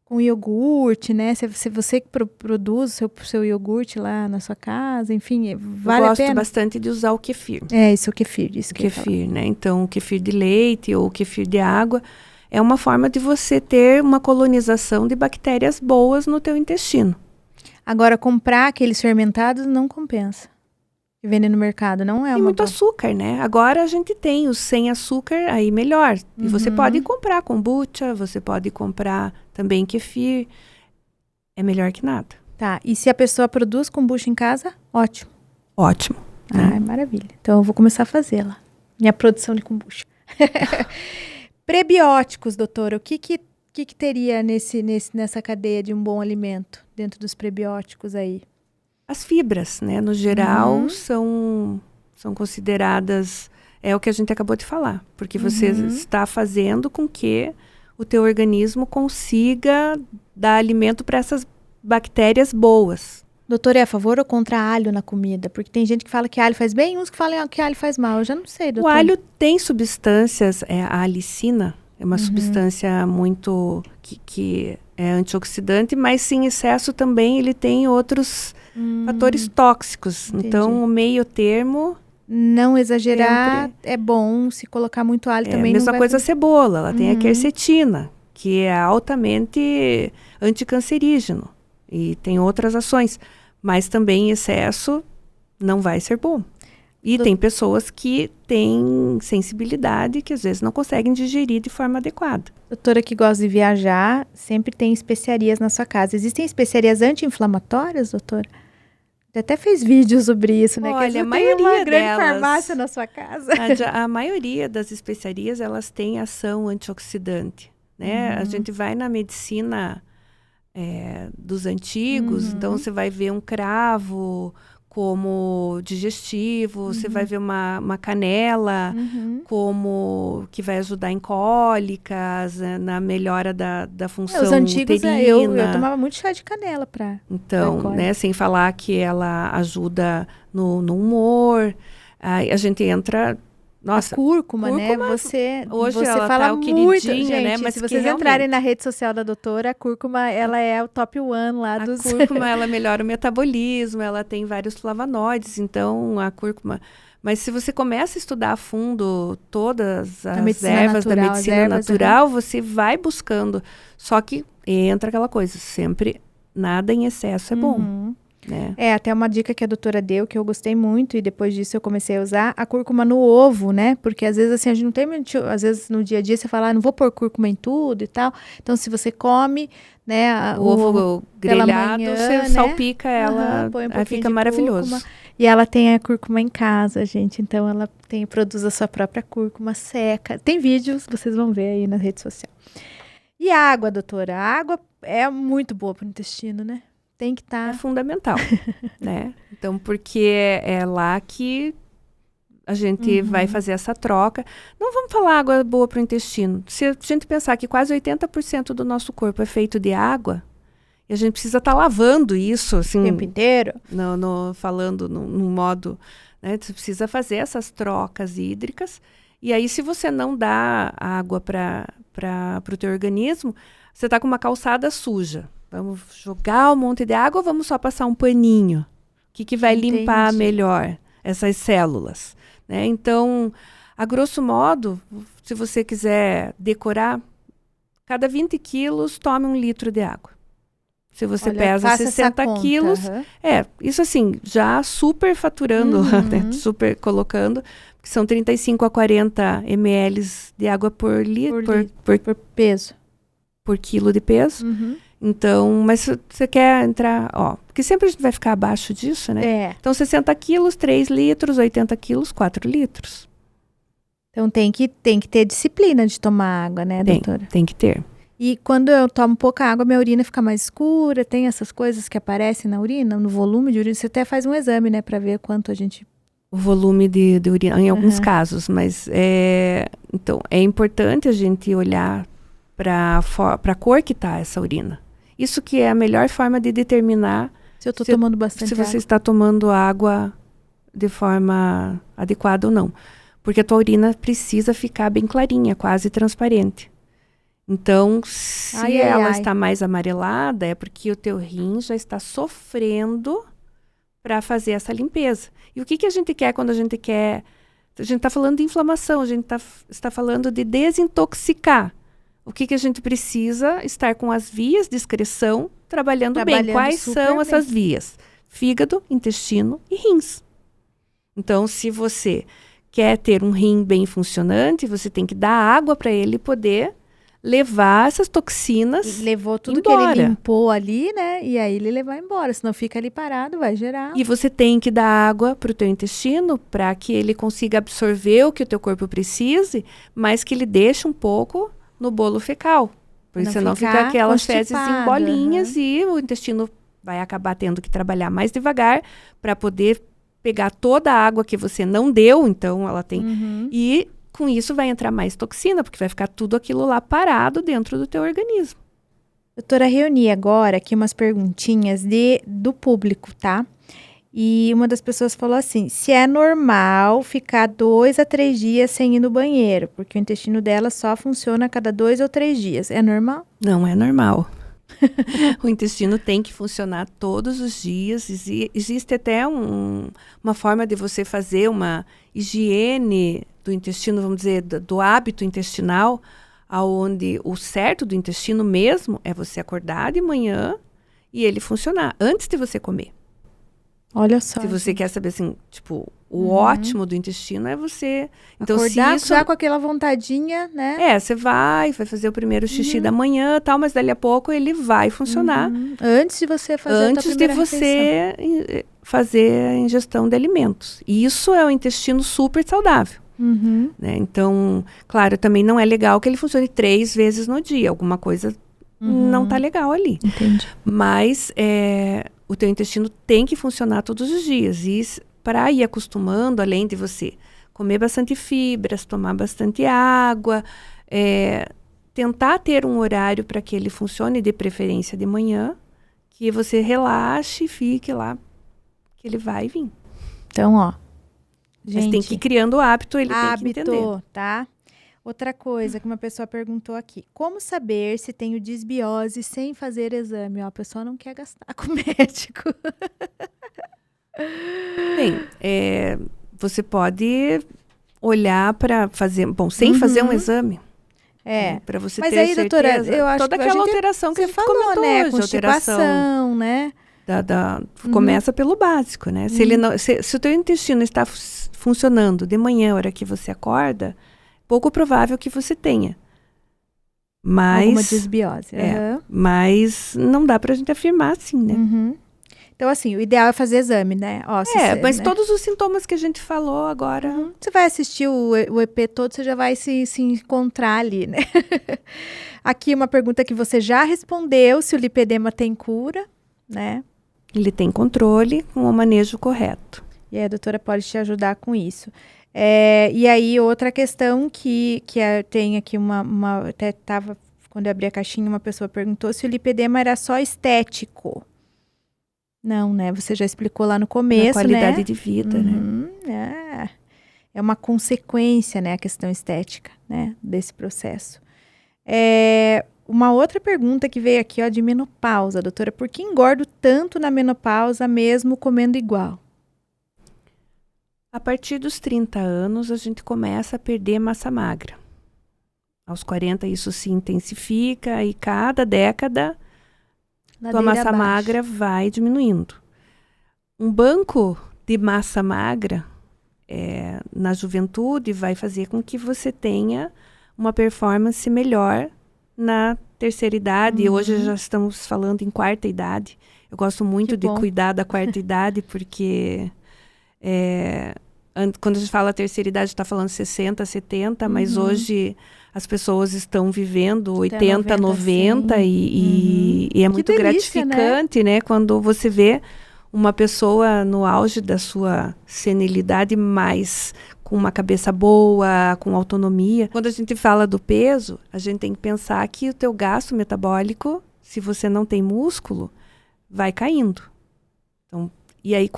com iogurte, né? Se você que produz o seu iogurte lá na sua casa, enfim, vale a pena? Eu gosto bastante de usar o kefir. Isso, o kefir. Isso que kefir, né? Então, o kefir de leite ou o kefir de água é uma forma de você ter uma colonização de bactérias boas no teu intestino. Agora, comprar aqueles fermentados não compensa. Que vendem no mercado, não é uma... Tem muito açúcar, né? Agora a gente tem os sem açúcar, aí melhor. E você pode comprar kombucha, você pode comprar também kefir. É melhor que nada. Tá, e se a pessoa produz kombucha em casa, ótimo. Ótimo. Né? Maravilha. Então eu vou começar a fazê-la. Minha produção de kombucha. Prebióticos, doutora, o que teria nessa cadeia de um bom alimento, dentro dos prebióticos aí? As fibras, né, no geral, são consideradas, é o que a gente acabou de falar, porque você está fazendo com que o teu organismo consiga dar alimento para essas bactérias boas. Doutora, é a favor ou contra alho na comida? Porque tem gente que fala que alho faz bem, uns que falam que alho faz mal. Eu já não sei, doutora. O alho tem substâncias, a alicina é uma substância muito que é antioxidante, mas se em excesso também ele tem outros fatores tóxicos. Entendi. Então, o meio termo não exagerar, é bom. Se colocar muito alho também mesma não vai... coisa a cebola, ela tem a quercetina, que é altamente anticancerígeno. E tem outras ações. Mas também em excesso não vai ser bom. E tem pessoas que têm sensibilidade que às vezes não conseguem digerir de forma adequada. Doutora que gosta de viajar, sempre tem especiarias na sua casa. Existem especiarias anti-inflamatórias, doutora? Você até fez vídeo sobre isso, né? Olha, que a tem maioria uma grande delas, farmácia na sua casa. A maioria das especiarias, elas têm ação antioxidante, né? A gente vai na medicina dos antigos, então você vai ver um cravo como digestivo, você vai ver uma canela como que vai ajudar em cólicas, na melhora da função Os antigos, uterina. eu tomava muito chá de canela Então, né, sem falar que ela ajuda no humor. Aí a gente entra... Nossa, a cúrcuma, né? Hoje você ela fala tá o muito, queridinha, gente, né? Mas se que vocês realmente... entrarem na rede social da doutora, a cúrcuma, ela é o top one lá dos... A cúrcuma, ela melhora o metabolismo, ela tem vários flavonoides, então a cúrcuma... Mas se você começa a estudar a fundo todas as ervas da medicina natural, você vai buscando. Só que entra aquela coisa, sempre nada em excesso é bom. Né? Até uma dica que a doutora deu, que eu gostei muito, e depois disso eu comecei a usar, a cúrcuma no ovo, né? Porque às vezes assim, a gente não tem muito, às vezes no dia a dia você fala, não vou pôr cúrcuma em tudo e tal. Então, se você come, né, o ovo grelhado, manhã, você salpica ela, põe fica maravilhoso. Cúrcuma. E ela tem a cúrcuma em casa, gente. Então, ela produz a sua própria cúrcuma seca. Tem vídeos, vocês vão ver aí na rede social. E a água, doutora? A água é muito boa para o intestino, né? Tem que estar... É fundamental, né? Então, porque é lá que a gente vai fazer essa troca. Não vamos falar água boa para o intestino. Se a gente pensar que quase 80% do nosso corpo é feito de água, e a gente precisa estar lavando isso, assim... O tempo inteiro? Falando num modo... Né? Você precisa fazer essas trocas hídricas. E aí, se você não dá água para o teu organismo, você está com uma calçada suja. Vamos jogar um monte de água ou vamos só passar um paninho? O que vai limpar melhor essas células? Né? Então, a grosso modo, se você quiser decorar, cada 20 quilos, tome 1 litro de água. Se você pesa 60 quilos, isso assim, já super faturando, né? Super colocando, que são 35 a 40 ml de água por peso. Por quilo de peso. Então, mas se você quer entrar, porque sempre a gente vai ficar abaixo disso, né? Então, 60 quilos, 3 litros, 80 quilos, 4 litros. Então, tem que ter disciplina de tomar água, né, doutora? Tem que ter. E quando eu tomo pouca água, minha urina fica mais escura, tem essas coisas que aparecem na urina, no volume de urina. Você até faz um exame, né, para ver quanto a gente... O volume de urina, em alguns casos, mas então, é importante a gente olhar para a cor que está essa urina. Isso que é a melhor forma de determinar se eu estou tomando bastante água. Se você está tomando água de forma adequada ou não. Porque a tua urina precisa ficar bem clarinha, quase transparente. Então, se ela está mais amarelada, é porque o teu rim já está sofrendo para fazer essa limpeza. E o que a gente quer quando a gente quer... A gente está falando de inflamação, a gente está falando de desintoxicar. O que a gente precisa? Estar com as vias de excreção trabalhando bem. Quais são essas vias? Fígado, intestino e rins. Então, se você quer ter um rim bem funcionante, você tem que dar água para ele poder levar essas toxinas levou tudo embora. Que ele limpou ali, né? E aí ele levar embora. Senão fica ali parado, vai gerar. E você tem que dar água para o teu intestino para que ele consiga absorver o que o teu corpo precise, mas que ele deixe um pouco no bolo fecal. Porque senão fica aquelas fezes em bolinhas e o intestino vai acabar tendo que trabalhar mais devagar para poder pegar toda a água que você não deu. Então, ela tem... E com isso vai entrar mais toxina, porque vai ficar tudo aquilo lá parado dentro do teu organismo. Doutora, reuni agora aqui umas perguntinhas do público, tá? E uma das pessoas falou assim, se é normal ficar 2 a 3 dias sem ir no banheiro, porque o intestino dela só funciona a cada 2 ou 3 dias. É normal? Não é normal. O intestino tem que funcionar todos os dias. Existe até uma forma de você fazer uma higiene do intestino, vamos dizer, do hábito intestinal, onde o certo do intestino mesmo é você acordar de manhã e ele funcionar antes de você comer. Olha só. Se você quer saber, assim, tipo, o ótimo do intestino é você... Então, acordar se isso... já com aquela vontadinha, né? Você vai fazer o primeiro xixi da manhã e tal, mas dali a pouco ele vai funcionar. Antes de você fazer a tua primeira refeição. Fazer a ingestão de alimentos. E isso é um intestino super saudável. Né? Então, claro, também não é legal que ele funcione 3 vezes no dia. Alguma coisa não tá legal ali. Entendi. Mas o teu intestino tem que funcionar todos os dias. E para ir acostumando, além de você comer bastante fibras, tomar bastante água, tentar ter um horário para que ele funcione, de preferência de manhã, que você relaxe e fique lá, que ele vai vir. Então, ó, gente, mas tem que ir criando o hábito, ele tem que entender. Tá? Outra coisa que uma pessoa perguntou aqui. Como saber se tenho disbiose sem fazer exame? Ó, a pessoa não quer gastar com o médico. Bem, você pode olhar para fazer... Bom, sem fazer um exame. Para você mas ter aí, doutora, certeza. Eu acho toda que aquela alteração que você a gente falou, comentou né? hoje. Constipação, né? Começa pelo básico, né? Se o teu intestino está funcionando de manhã, a hora que você acorda, pouco provável que você tenha. Mas, alguma disbiose. Mas não dá pra gente afirmar assim, né? Então, assim, o ideal é fazer exame, né? Ó, mas né? todos os sintomas que a gente falou agora... Você vai assistir o EP todo, você já vai se encontrar ali, né? Aqui uma pergunta que você já respondeu, se o lipedema tem cura, né? Ele tem controle com o manejo correto. E aí a doutora pode te ajudar com isso. E aí, outra questão que tem aqui até tava, quando eu abri a caixinha, uma pessoa perguntou se o lipedema era só estético. Não, né? Você já explicou lá no começo, a qualidade de vida, né? É uma consequência, né? A questão estética, né? Desse processo. Uma outra pergunta que veio aqui, ó, de menopausa, doutora. Por que engordo tanto na menopausa, mesmo comendo igual? A partir dos 30 anos, a gente começa a perder massa magra. Aos 40, isso se intensifica e cada década... tua massa magra vai diminuindo. Um banco de massa magra na juventude vai fazer com que você tenha uma performance melhor na terceira idade. Hoje já estamos falando em quarta idade. Eu gosto muito de cuidar da quarta idade, porque quando a gente fala terceira idade, está falando 60, 70, mas hoje... as pessoas estão vivendo 80, 90 e é muito delícia, gratificante, né? Quando você vê uma pessoa no auge da sua senilidade, mas com uma cabeça boa, com autonomia. Quando a gente fala do peso, a gente tem que pensar que o teu gasto metabólico, se você não tem músculo, vai caindo. Então, e aí,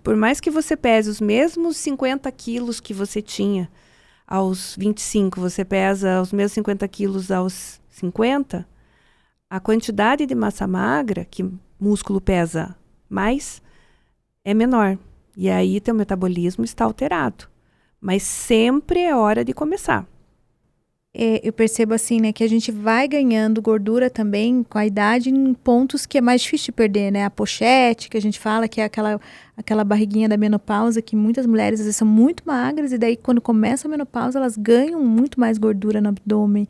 por mais que você pese os mesmos 50 quilos que você tinha aos 25, você pesa os mesmos 50 quilos aos 50, a quantidade de massa magra, que músculo pesa mais, é menor. E aí teu metabolismo está alterado. Mas sempre é hora de começar. Eu percebo assim, né, que a gente vai ganhando gordura também com a idade em pontos que é mais difícil de perder, né? A pochete, que a gente fala, que é aquela barriguinha da menopausa, que muitas mulheres às vezes são muito magras, e daí quando começa a menopausa, elas ganham muito mais gordura no abdômen.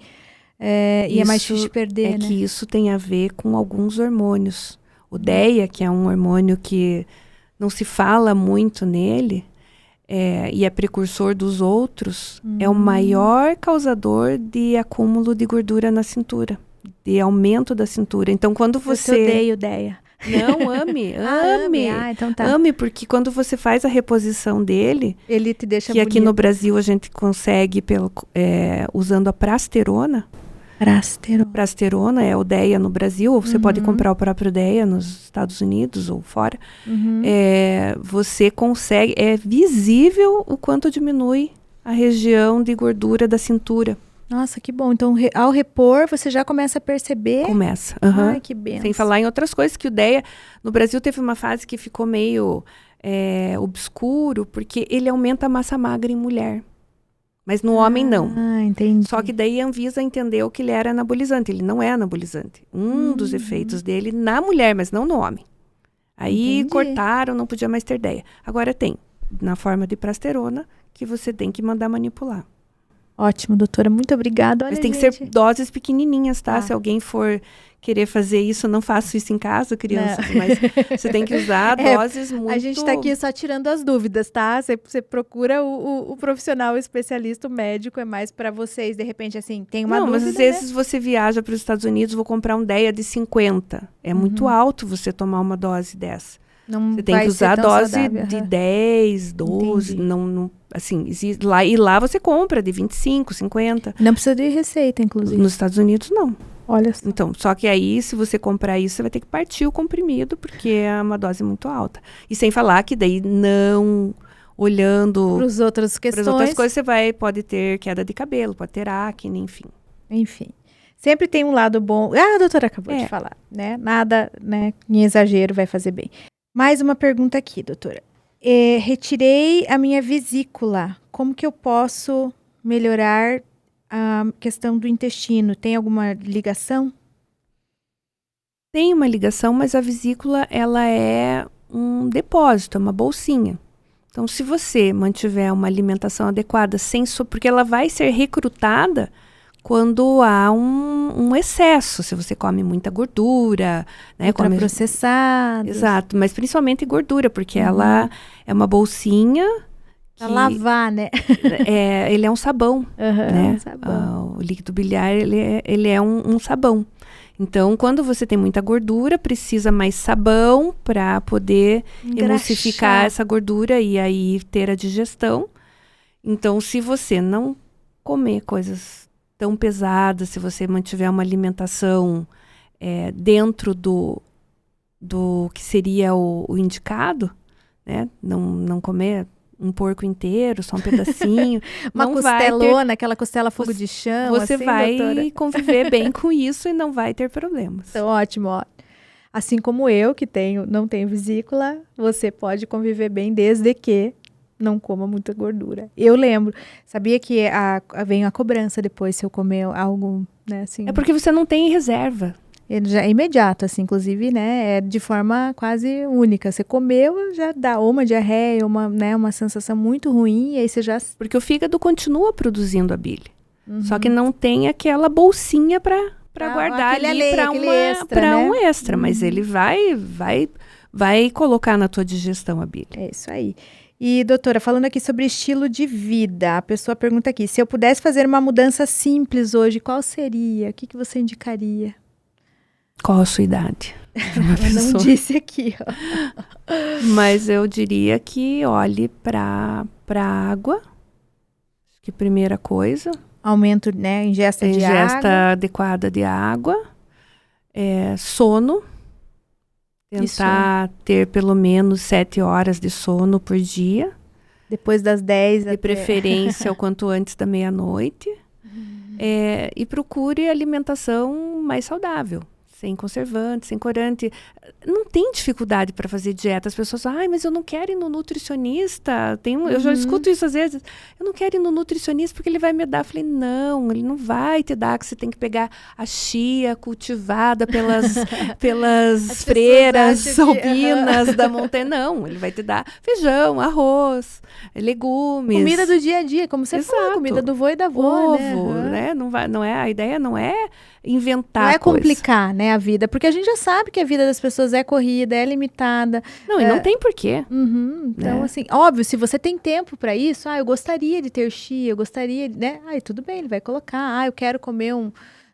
E é mais difícil de perder, né? Que isso tem a ver com alguns hormônios. O DEA, que é um hormônio que não se fala muito nele, e é precursor dos outros, é o maior causador de acúmulo de gordura na cintura, de aumento da cintura. Então, quando você... Eu odeio DEA. Não, ame. Então tá. Ame, porque quando você faz a reposição dele... ele te deixa que bonita. Aqui no Brasil a gente consegue usando a prasterona. Prasterona é o DEA no Brasil, ou você pode comprar o próprio DEA nos Estados Unidos ou fora. Você consegue, é visível o quanto diminui a região de gordura da cintura. Nossa, que bom. Então, ao repor, você já começa a perceber? Começa. Uhum. Ai, que benção. Sem falar em outras coisas, que o DEA, no Brasil teve uma fase que ficou meio obscuro, porque ele aumenta a massa magra em mulher. Mas no homem, não. Ah, entendi. Só que daí a Anvisa entendeu que ele era anabolizante. Ele não é anabolizante. Um dos efeitos dele na mulher, mas não no homem. Aí cortaram, não podia mais ter DEA. Agora tem, na forma de prasterona, que você tem que mandar manipular. Ótimo, doutora. Muito obrigada. Olha, mas tem que gente, ser doses pequenininhas, tá? Tá. Se alguém for querer fazer isso, não faça isso em casa, crianças. Mas você tem que usar doses muito... A gente tá aqui só tirando as dúvidas, tá? Você procura o profissional, o especialista, o médico. É mais para vocês, de repente, assim, tem uma dúvida, mas às vezes você viaja para os Estados Unidos, vou comprar um DEA de 50. É muito alto você tomar uma dose dessa. Não você tem vai que usar a ser tão dose saudável, de 10, 12. Não, assim, lá você compra de 25, 50. Não precisa de receita, inclusive. Nos Estados Unidos, não. Olha só. Então, só que aí, se você comprar isso, você vai ter que partir o comprimido, porque é uma dose muito alta. E sem falar que daí não olhando Para as outras questões. Para as outras coisas, você pode ter queda de cabelo, pode ter acne, enfim. Enfim. Sempre tem um lado bom. Ah, a doutora acabou de falar, né? Nada, né, em exagero vai fazer bem. Mais uma pergunta aqui, doutora. Retirei a minha vesícula. Como que eu posso melhorar a questão do intestino? Tem alguma ligação? Tem uma ligação, mas a vesícula, ela é um depósito, é uma bolsinha. Então, se você mantiver uma alimentação adequada, porque ela vai ser recrutada quando há um excesso, se você come muita gordura, né? Ultraprocessado. Exato, mas principalmente gordura, porque ela é uma bolsinha Pra lavar, né? Ele é um sabão, né? Um sabão. O líquido biliar, ele é um sabão. Então, quando você tem muita gordura, precisa mais sabão para poder emulsificar essa gordura e aí ter a digestão. Então, se você não comer coisas tão pesadas, se você mantiver uma alimentação dentro do que seria o indicado, né? Não comer um porco inteiro, só um pedacinho. Uma costelona, aquela costela fogo de chão. Você assim, vai doutora? conviver bem com isso e não vai ter problemas. Então, ótimo, ó. Assim como eu, que não tenho vesícula, você pode conviver bem desde que não coma muita gordura. Eu lembro, sabia que vem a cobrança depois se eu comer algo, né, assim. É porque você não tem reserva. Ele já é imediato, assim, inclusive, né, de forma quase única. Você comeu, já dá ou uma diarreia, uma sensação muito ruim, e aí você já... Porque o fígado continua produzindo a bile. Só que não tem aquela bolsinha para guardar ali para um extra. Mas ele vai colocar na tua digestão a bile. É isso aí. E, doutora, falando aqui sobre estilo de vida, a pessoa pergunta aqui, se eu pudesse fazer uma mudança simples hoje, qual seria? O que você indicaria? Qual a sua idade? Eu não disse aqui, ó. Mas eu diria que olhe para água. Acho que primeira coisa. Aumento, né? Ingesta de água. Ingesta adequada de água. Sono. Tentar ter pelo menos 7 horas de sono por dia. Depois das 10 de preferência o quanto antes da meia-noite. E procure alimentação mais saudável. Sem conservante, sem corante. Não tem dificuldade para fazer dieta. As pessoas falam, mas eu não quero ir no nutricionista. Eu já escuto isso às vezes. Eu não quero ir no nutricionista porque ele vai me dar. Eu falei, não, ele não vai te dar, que você tem que pegar a chia cultivada pelas freiras alpinas da montanha. Não, ele vai te dar feijão, arroz, legumes. Comida do dia a dia, como você falou, comida do vô e da avó, ovo, né? A ideia não é inventar Não é coisa. complicar, né, a vida, porque a gente já sabe que a vida das pessoas é corrida, é limitada. Não, e não tem porquê. Então, assim, óbvio, se você tem tempo para isso, eu gostaria de ter chia, eu gostaria, né? Tudo bem, ele vai colocar. Eu quero comer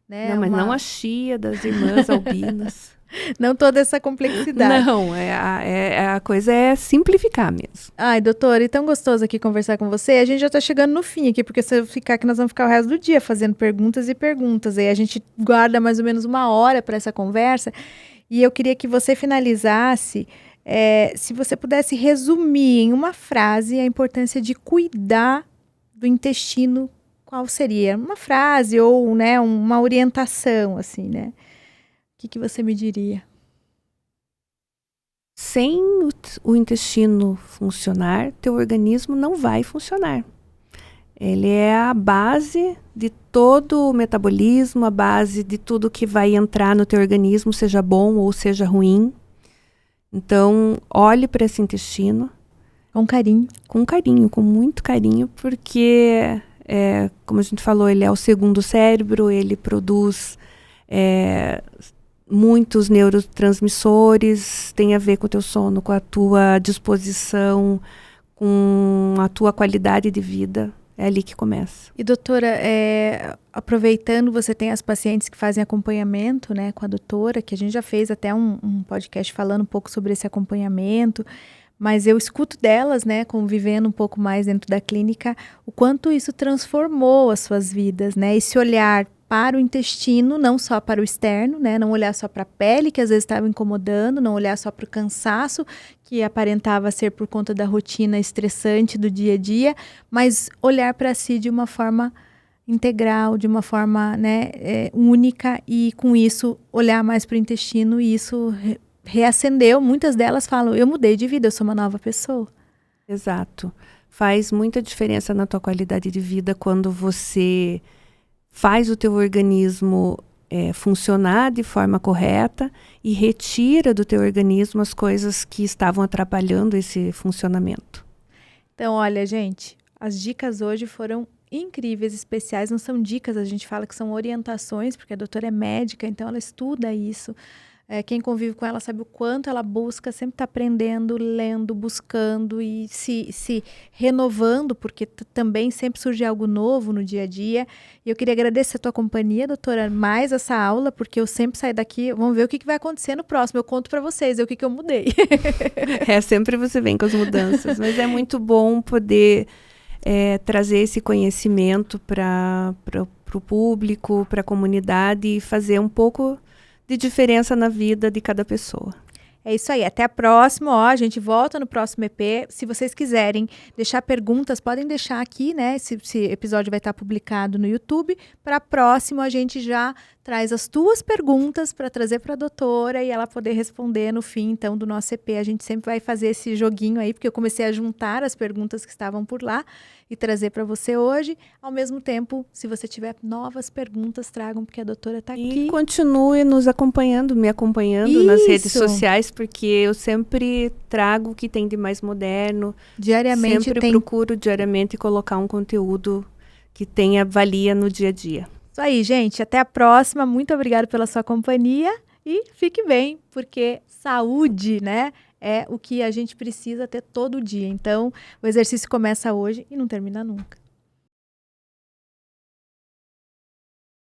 né? Não, mas não a chia das irmãs albinas. Não toda essa complexidade. Não, a coisa é simplificar mesmo. Ai, doutora, e tão gostoso aqui conversar com você. A gente já tá chegando no fim aqui, porque se eu ficar aqui, nós vamos ficar o resto do dia fazendo perguntas e perguntas. Aí a gente guarda mais ou menos 1 hora para essa conversa. E eu queria que você finalizasse, se você pudesse resumir em uma frase a importância de cuidar do intestino, qual seria? Uma frase ou, né, uma orientação, assim, né? O que você me diria? Sem o intestino funcionar, teu organismo não vai funcionar. Ele é a base de todo o metabolismo, a base de tudo que vai entrar no teu organismo, seja bom ou seja ruim. Então, olhe para esse intestino. Com carinho. Com carinho, com muito carinho, porque, como a gente falou, ele é o segundo cérebro, ele produz muitos neurotransmissores, tem a ver com o teu sono, com a tua disposição, com a tua qualidade de vida. É ali que começa. E doutora, aproveitando, você tem as pacientes que fazem acompanhamento, né, com a doutora, que a gente já fez até um podcast falando um pouco sobre esse acompanhamento, mas eu escuto delas, né, convivendo um pouco mais dentro da clínica, o quanto isso transformou as suas vidas, né, esse olhar para o intestino, não só para o externo, né, não olhar só para a pele, que às vezes estava incomodando, não olhar só para o cansaço, que aparentava ser por conta da rotina estressante do dia a dia, mas olhar para si de uma forma integral, de uma forma, né, única, e com isso olhar mais para o intestino, e isso reacendeu. Muitas delas falam, eu mudei de vida, eu sou uma nova pessoa. Exato. Faz muita diferença na tua qualidade de vida quando você faz o teu organismo funcionar de forma correta e retira do teu organismo as coisas que estavam atrapalhando esse funcionamento. Então, olha, gente, as dicas hoje foram incríveis, especiais. Não são dicas, a gente fala que são orientações, porque a doutora é médica, então ela estuda isso. Quem convive com ela sabe o quanto ela busca, sempre está aprendendo, lendo, buscando e se renovando, porque também sempre surge algo novo no dia a dia. E eu queria agradecer a tua companhia, doutora, mais essa aula, porque eu sempre saio daqui, vamos ver o que vai acontecer no próximo. Eu conto para vocês o que eu mudei. Sempre você vem com as mudanças, mas é muito bom poder trazer esse conhecimento para o público, para a comunidade e fazer um pouco de diferença na vida de cada pessoa. É isso aí, até a próxima, a gente volta no próximo EP. Se vocês quiserem deixar perguntas, podem deixar aqui, né? Esse episódio vai estar publicado no YouTube. Para próximo, a gente já traz as tuas perguntas para trazer para a doutora e ela poder responder no fim, então, do nosso EP. A gente sempre vai fazer esse joguinho aí, porque eu comecei a juntar as perguntas que estavam por lá e trazer para você hoje. Ao mesmo tempo, se você tiver novas perguntas, tragam, porque a doutora está aqui. E continue nos acompanhando, me acompanhando nas redes sociais, porque eu sempre trago o que tem de mais moderno. Diariamente sempre procuro diariamente colocar um conteúdo que tenha valia no dia a dia. Isso aí, gente. Até a próxima. Muito obrigada pela sua companhia e fique bem, porque saúde, né, é o que a gente precisa ter todo dia. Então, o exercício começa hoje e não termina nunca.